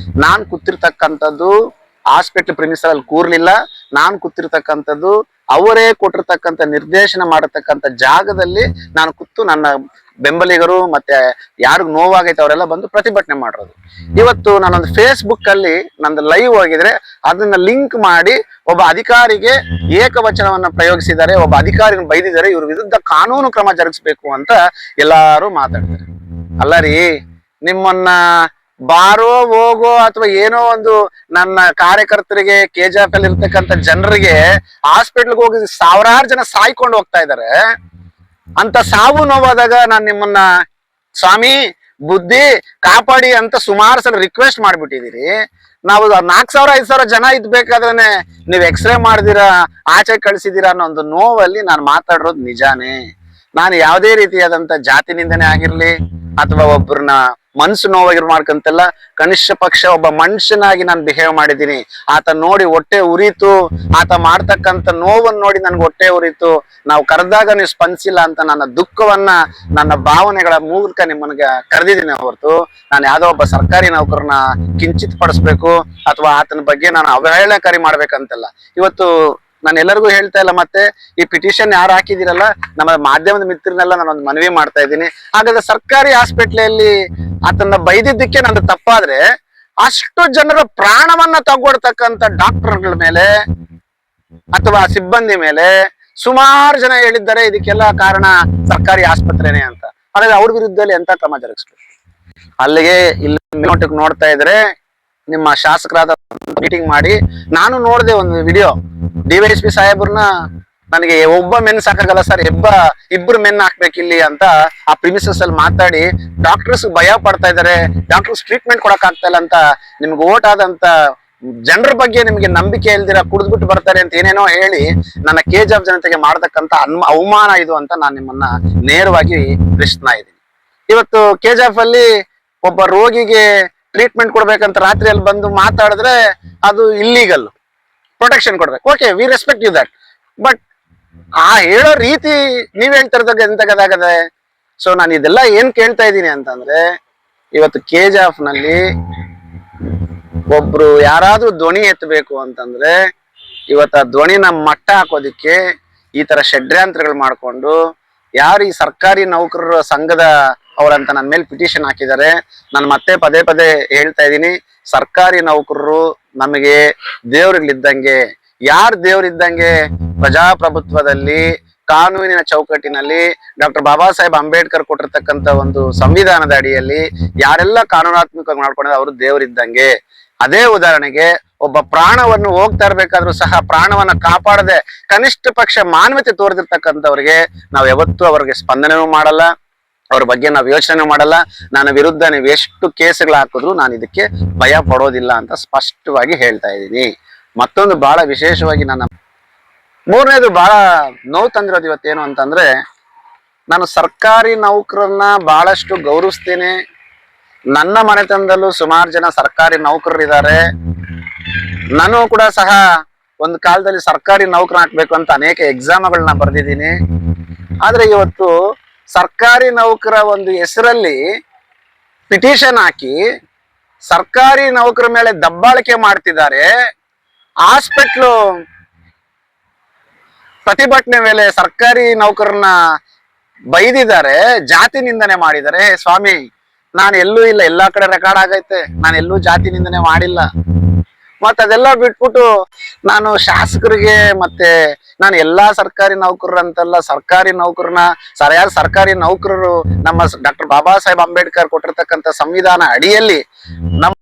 ನಾನ್ ಕೂತಿರ್ತಕ್ಕಂಥದ್ದು ಹಾಸ್ಪಿಟಲ್ ಪ್ರಿಮಿಸರ್ ಅಲ್ಲಿ ಕೂರ್ಲಿಲ್ಲ. ನಾನ್ ಕೂತಿರ್ತಕ್ಕಂಥದ್ದು ಅವರೇ ಕೊಟ್ಟಿರ್ತಕ್ಕಂಥ ನಿರ್ದೇಶನ ಮಾಡತಕ್ಕಂಥ ಜಾಗದಲ್ಲಿ ನಾನು ಕೂತು ನನ್ನ ಬೆಂಬಲಿಗರು ಮತ್ತೆ ಯಾರಿಗ್ ನೋವಾಗೈತೆ ಅವರೆಲ್ಲ ಬಂದು ಪ್ರತಿಭಟನೆ ಮಾಡಿರೋದು. ಇವತ್ತು ನಾನೊಂದು ಫೇಸ್ಬುಕ್ ಅಲ್ಲಿ ನಂದು ಲೈವ್ ಹೋಗಿದ್ರೆ ಅದನ್ನ ಲಿಂಕ್ ಮಾಡಿ ಒಬ್ಬ ಅಧಿಕಾರಿಗೆ ಏಕವಚನವನ್ನ ಪ್ರಯೋಗಿಸಿದ್ದಾರೆ, ಒಬ್ಬ ಅಧಿಕಾರಿನ ಬೈದಿದ್ದಾರೆ, ಇವ್ರ ವಿರುದ್ಧ ಕಾನೂನು ಕ್ರಮ ಜರುಗಿಸ್ಬೇಕು ಅಂತ ಎಲ್ಲಾರು ಮಾತಾಡ್ತಾರೆ. ಅಲ್ಲ ರೀ, ನಿಮ್ಮನ್ನ ಬಾರೋ ಹೋಗೋ ಅಥವಾ ಏನೋ ಒಂದು ನನ್ನ ಕಾರ್ಯಕರ್ತರಿಗೆ KJF ಅಲ್ಲಿ ಇರ್ತಕ್ಕಂಥ ಜನರಿಗೆ ಹಾಸ್ಪಿಟ್ಲ್ಗೆ ಹೋಗಿ ಸಾವಿರಾರು ಜನ ಸಾಯ್ಕೊಂಡು ಹೋಗ್ತಾ ಇದ್ದಾರೆ. ಅಂತ ಸಾವು ನೋವಾದಾಗ ನಾನ್ ನಿಮ್ಮನ್ನ ಸ್ವಾಮಿ ಬುದ್ಧಿ ಕಾಪಾಡಿ ಅಂತ ಸುಮಾರು ಸಲ ರಿಕ್ವೆಸ್ಟ್ ಮಾಡ್ಬಿಟ್ಟಿದೀರಿ. ನಾವು 4,000 5,000 ಜನ ಇದ್ಬೇಕಾದ್ರೆ ನೀವ್ ಎಕ್ಸ್ರೇ ಮಾಡಿದಿರಾ, ಆಚೆ ಕಳ್ಸಿದೀರಾ ಅನ್ನೋ ಒಂದು ನೋವಲ್ಲಿ ನಾನು ಮಾತಾಡಿರೋದು ನಿಜಾನೇ. ನಾನು ಯಾವುದೇ ರೀತಿಯಾದಂತ ಜಾತಿ ನಿಂದನೆ ಆಗಿರ್ಲಿ ಅಥವಾ ಒಬ್ಬರನ್ನ ಮನ್ಸು ನೋವಾಗಿರ್ ಮಾಡ್ಕಂತೆಲ್ಲ, ಕನಿಷ್ಠ ಪಕ್ಷ ಒಬ್ಬ ಮನುಷ್ಯನಾಗಿ ನಾನು ಬಿಹೇವ್ ಮಾಡಿದ್ದೀನಿ. ಆತ ನೋಡಿ ಹೊಟ್ಟೆ ಉರಿತು, ಆತ ಮಾಡ್ತಕ್ಕಂಥ ನೋವನ್ನು ನೋಡಿ ನನ್ಗೆ ಹೊಟ್ಟೆ ಉರಿತು. ನಾವು ಕರೆದಾಗ ನೀವು ಸ್ಪಂದಿಸಿಲ್ಲ ಅಂತ ನನ್ನ ದುಃಖವನ್ನ, ನನ್ನ ಭಾವನೆಗಳ ಮೂಲಕ ನಿಮ್ಮನ್ಗೆ ಕರೆದಿದ್ದೀನಿ ಹೊರತು ನಾನು ಯಾವ್ದೋ ಒಬ್ಬ ಸರ್ಕಾರಿ ನೌಕರನ್ನ ಕಿಂಚಿತ್ ಪಡಿಸ್ಬೇಕು ಅಥವಾ ಆತನ ಬಗ್ಗೆ ನಾನು ಅವಹೇಳನಕಾರಿ ಮಾಡ್ಬೇಕಂತಲ್ಲ. ಇವತ್ತು ನಾನು ಎಲ್ಲರಿಗೂ ಹೇಳ್ತಾ ಇಲ್ಲ, ಮತ್ತೆ ಈ ಪಿಟಿಷನ್ ಯಾರು ಹಾಕಿದಿರಲ್ಲ ನಮ್ಮ ಮಾಧ್ಯಮದ ಮಿತ್ರನೆಲ್ಲ ನಾನೊಂದು ಮನವಿ ಮಾಡ್ತಾ ಇದ್ದೀನಿ. ಹಾಗಾದ್ರೆ ಸರ್ಕಾರಿ ಹಾಸ್ಪಿಟ್ಲಲ್ಲಿ ಆತನ್ನ ಬೈದಿದ್ದಕ್ಕೆ ನಂದು ತಪ್ಪಾದ್ರೆ ಅಷ್ಟು ಜನರ ಪ್ರಾಣವನ್ನ ತಗೊಳ್ತಕ್ಕಂಥ ಡಾಕ್ಟರ್ಗಳ ಮೇಲೆ ಅಥವಾ ಸಿಬ್ಬಂದಿ ಮೇಲೆ ಸುಮಾರು ಜನ ಹೇಳಿದ್ದಾರೆ ಇದಕ್ಕೆಲ್ಲ ಕಾರಣ ಸರ್ಕಾರಿ ಆಸ್ಪತ್ರೆನೇ ಅಂತ. ಹಾಗಾದ್ರೆ ಅವ್ರ ವಿರುದ್ಧದಲ್ಲಿ ಎಂತ ಕ್ರಮ ಜರುಗಿಸ್ಬೇಕು? ಅಲ್ಲಿಗೆ ಇಲ್ಲಿ ಮೇಲ್ನೋಟಕ್ಕೆ ನೋಡ್ತಾ ಇದ್ರೆ ನಿಮ್ಮ ಶಾಸಕರಾದ ಮೀಟಿಂಗ್ ಮಾಡಿ ನಾನು ನೋಡಿದೆ ಒಂದು ವಿಡಿಯೋ. DYSP ಸಾಹೇಬ್ರನ್ನ ನನಗೆ ಒಬ್ಬ ಮೆನ್ ಸಾಕಾಗಲ್ಲ ಸರ್, ಇಬ್ಬರು ಮೆನ್ ಹಾಕ್ಬೇಕಿಲ್ಲಿ ಅಂತ ಆ ಪ್ರಿಮಿಸಸ್ ಅಲ್ಲಿ ಮಾತಾಡಿ ಡಾಕ್ಟರ್ಸ್ ಭಯ ಪಡ್ತಾ ಇದಾರೆ, ಡಾಕ್ಟರ್ಸ್ ಟ್ರೀಟ್ಮೆಂಟ್ ಕೊಡಕ್ ಆಗ್ತಾ ಇಲ್ಲ ಅಂತ, ನಿಮ್ಗೆ ಓಟ್ ಆದಂತ ಜನರ ಬಗ್ಗೆ ನಿಮ್ಗೆ ನಂಬಿಕೆ ಇಲ್ದಿರ ಕುಡಿದ್ಬಿಟ್ಟು ಬರ್ತಾರೆ ಅಂತ ಏನೇನೋ ಹೇಳಿ ನನ್ನ KJF ಜನತೆಗೆ ಮಾಡತಕ್ಕಂತ ಅವಮಾನ ಇದು ಅಂತ ನಾನು ನಿಮ್ಮನ್ನ ನೇರವಾಗಿ ಪ್ರಶ್ನ ಇದ್ದೀನಿ. ಇವತ್ತು KJF ಅಲ್ಲಿ ಒಬ್ಬ ರೋಗಿಗೆ ಟ್ರೀಟ್ಮೆಂಟ್ ಕೊಡ್ಬೇಕಂತ ರಾತ್ರಿಯಲ್ಲಿ ಬಂದು ಮಾತಾಡಿದ್ರೆ ಅದು ಇಲ್ಲೀಗಲ್. ಪ್ರೊಟೆಕ್ಷನ್ ಕೊಡ್ಬೇಕು, okay, we respect you that. But ಆ ಹೇಳೋ ರೀತಿ ನೀವ್ ಹೇಳ್ತಿರೋದಾಗ ಎಂತಗದಾಗದೆ. ಸೊ ನಾನು ಇದೆಲ್ಲ ಏನ್ ಕೇಳ್ತಾ ಇದ್ದೀನಿ ಅಂತಂದ್ರೆ, ಇವತ್ತು KJF ನಲ್ಲಿ ಒಬ್ರು ಯಾರಾದ್ರೂ ಧ್ವನಿ ಎತ್ತಬೇಕು ಅಂತಂದ್ರೆ ಇವತ್ತು ಆ ಧ್ವನಿನ ಮಟ್ಟ ಹಾಕೋದಿಕ್ಕೆ ಈ ತರ ಷಡ್ಯಂತ್ರಗಳು ಮಾಡ್ಕೊಂಡು ಯಾರು ಈ ಸರ್ಕಾರಿ ನೌಕರರ ಸಂಘದ ಅವರಂತ ನನ್ನ ಮೇಲೆ ಪಿಟಿಷನ್ ಹಾಕಿದ್ದಾರೆ. ನಾನು ಮತ್ತೆ ಪದೇ ಹೇಳ್ತಾ ಇದ್ದೀನಿ, ಸರ್ಕಾರಿ ನೌಕರರು ನಮಗೆ ದೇವ್ರಿಗಳಿದ್ದಂಗೆ. ಯಾರು ದೇವ್ರಿದ್ದಂಗೆ? ಪ್ರಜಾಪ್ರಭುತ್ವದಲ್ಲಿ ಕಾನೂನಿನ ಚೌಕಟ್ಟಿನಲ್ಲಿ ಡಾಕ್ಟರ್ ಬಾಬಾ ಸಾಹೇಬ್ ಅಂಬೇಡ್ಕರ್ ಕೊಟ್ಟಿರ್ತಕ್ಕಂಥ ಒಂದು ಸಂವಿಧಾನದ ಅಡಿಯಲ್ಲಿ ಯಾರೆಲ್ಲ ಕಾನೂನಾತ್ಮಕವಾಗಿ ಮಾಡ್ಕೊಂಡಿದ್ದಾರೆ ಅವರು ದೇವರಿದ್ದಂಗೆ. ಅದೇ ಉದಾಹರಣೆಗೆ ಒಬ್ಬ ಪ್ರಾಣವನ್ನು ಹೋಗ್ತಾ ಇರ್ಬೇಕಾದ್ರೂ ಸಹ ಪ್ರಾಣವನ್ನ ಕಾಪಾಡದೆ ಕನಿಷ್ಠ ಪಕ್ಷ ಮಾನವತೆ ತೋರಿದಿರ್ತಕ್ಕಂಥವ್ರಿಗೆ ನಾವು ಯಾವತ್ತೂ ಅವ್ರಿಗೆ ಸ್ಪಂದನೆನೂ ಮಾಡಲ್ಲ, ಅವ್ರ ಬಗ್ಗೆ ನಾವು ಯೋಚನೆ ಮಾಡಲ್ಲ. ನನ್ನ ವಿರುದ್ಧ ನೀವು ಎಷ್ಟು ಕೇಸ್ಗಳು ಹಾಕಿದ್ರು ನಾನು ಇದಕ್ಕೆ ಭಯ ಪಡೋದಿಲ್ಲ ಅಂತ ಸ್ಪಷ್ಟವಾಗಿ ಹೇಳ್ತಾ ಇದ್ದೀನಿ. ಮತ್ತೊಂದು ಬಹಳ ವಿಶೇಷವಾಗಿ ನನ್ನ ಮೂರನೇದು ಬಹಳ ನೋವು ತಂದಿರೋದು ಇವತ್ತೇನು ಅಂತಂದ್ರೆ, ನಾನು ಸರ್ಕಾರಿ ನೌಕರನ್ನ ಬಹಳಷ್ಟು ಗೌರವಿಸ್ತೇನೆ. ನನ್ನ ಮನೆತನದಲ್ಲೂ ಸುಮಾರು ಜನ ಸರ್ಕಾರಿ ನೌಕರರಿದ್ದಾರೆ. ನಾನು ಕೂಡ ಸಹ ಒಂದು ಕಾಲದಲ್ಲಿ ಸರ್ಕಾರಿ ನೌಕರ ಹಾಕ್ಬೇಕು ಅಂತ ಅನೇಕ ಎಕ್ಸಾಮ್ಗಳನ್ನ ಬರೆದಿದ್ದೀನಿ. ಆದ್ರೆ ಇವತ್ತು ಸರ್ಕಾರಿ ನೌಕರ ಒಂದು ಹೆಸರಲ್ಲಿ ಪಿಟಿಷನ್ ಹಾಕಿ ಸರ್ಕಾರಿ ನೌಕರ ಮೇಲೆ ದಬ್ಬಾಳಿಕೆ ಮಾಡ್ತಿದ್ದಾರೆ. ಹಾಸ್ಪಿಟ್ಲು ಪ್ರತಿಭಟನೆ ಮೇಲೆ ಸರ್ಕಾರಿ ನೌಕರನ್ನ ಬೈದಿದ್ದಾರೆ, ಜಾತಿ ನಿಂದನೆ ಮಾಡಿದ್ದಾರೆ. ಸ್ವಾಮಿ, ನಾನು ಎಲ್ಲೂ ಇಲ್ಲ, ಎಲ್ಲಾ ಕಡೆ ರೆಕಾರ್ಡ್ ಆಗೈತೆ, ನಾನು ಎಲ್ಲೂ ಜಾತಿ ನಿಂದನೆ ಮಾಡಿಲ್ಲ. ಮತ್ತ ಅದೆಲ್ಲ ಬಿಟ್ಬಿಟ್ಟು ನಾನು ಶಾಸಕರಿಗೆ ಮತ್ತೆ ನಾನು ಎಲ್ಲಾ ಸರ್ಕಾರಿ ನೌಕರರು ಅಂತಲ್ಲ, ಸರ್ಕಾರಿ ನೌಕರನ ಸರಿಯಾದ ಸರ್ಕಾರಿ ನೌಕರರು ನಮ್ಮ ಡಾಕ್ಟರ್ ಬಾಬಾ ಸಾಹೇಬ್ ಅಂಬೇಡ್ಕರ್ ಕೊಟ್ಟಿರ್ತಕ್ಕಂಥ ಸಂವಿಧಾನ ಅಡಿಯಲ್ಲಿ ನಮ್ಮ